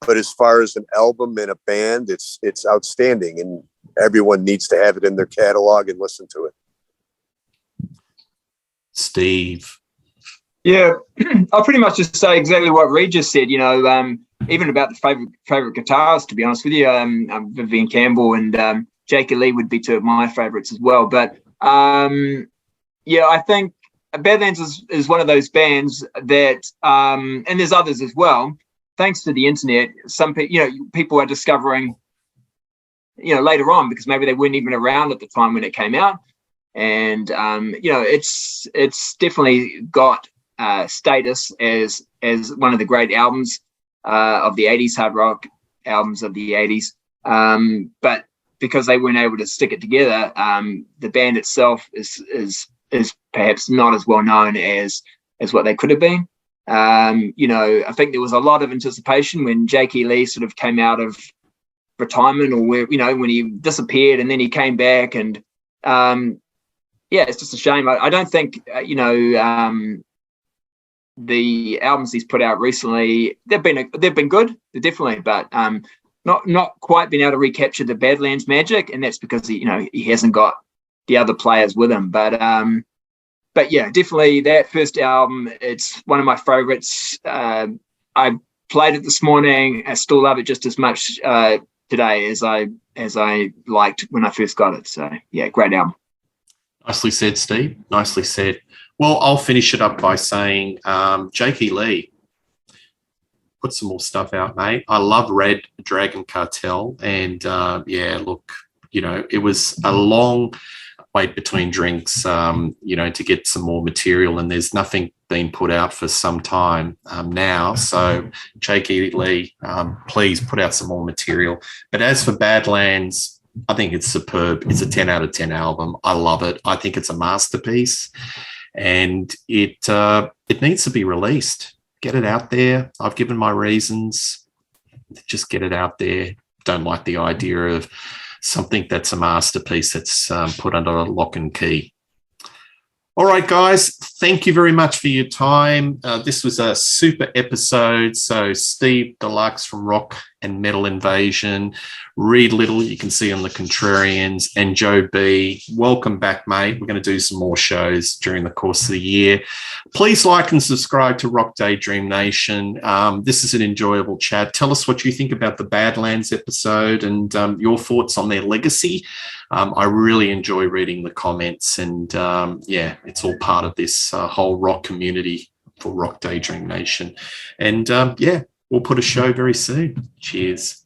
But as far as an album and a band, it's outstanding, and everyone needs to have it in their catalog and listen to it. Steve. Yeah, I'll pretty much just say exactly what Reed just said. Even about the favorite guitars, to be honest with you, Vivian Campbell and Jakey Lee would be two of my favorites as well. But I think Badlands is one of those bands that, and there's others as well. Thanks to the internet, some people are discovering, later on, because maybe they weren't even around at the time when it came out, and it's definitely got status as one of the great albums of the 80s, hard rock albums of the 80s. But because they weren't able to stick it together, the band itself is perhaps not as well known as what they could have been. I think there was a lot of anticipation when Jakey Lee sort of came out of retirement, or when he disappeared and then he came back, and it's just a shame. I don't think the albums he's put out recently, they've been good, they're definitely, but not quite been able to recapture the Badlands magic, and that's because he hasn't got the other players with him. But yeah, definitely that first album, it's one of my favorites. I played it this morning. I still love it just as much today as I liked when I first got it. So yeah, great album. Nicely said, Steve. Nicely said. Well, I'll finish it up by saying, Jakey Lee, put some more stuff out, mate. I love Red Dragon Cartel, and it was a long wait between drinks, to get some more material, and there's nothing being put out for some time now. So Jakey Lee, please put out some more material. But as for Badlands, I think it's superb. It's a 10 out of 10 album. I love it. I think it's a masterpiece, and it needs to be released. Get it out there. I've given my reasons. Just get it out there. Don't like the idea of something that's a masterpiece that's put under lock and key. All right, guys, thank you very much for your time. This was a super episode. So Steve Deluxe from Rock and Metal Invasion, Reed Little, you can see on the Contrarians, and Joe B. Welcome back, mate. We're going to do some more shows during the course of the year. Please like and subscribe to Rock Daydream Nation. This is an enjoyable chat. Tell us what you think about the Badlands episode and your thoughts on their legacy. I really enjoy reading the comments, and yeah, it's all part of this whole rock community for Rock Daydream Nation. And yeah, we'll put a show very soon. Cheers.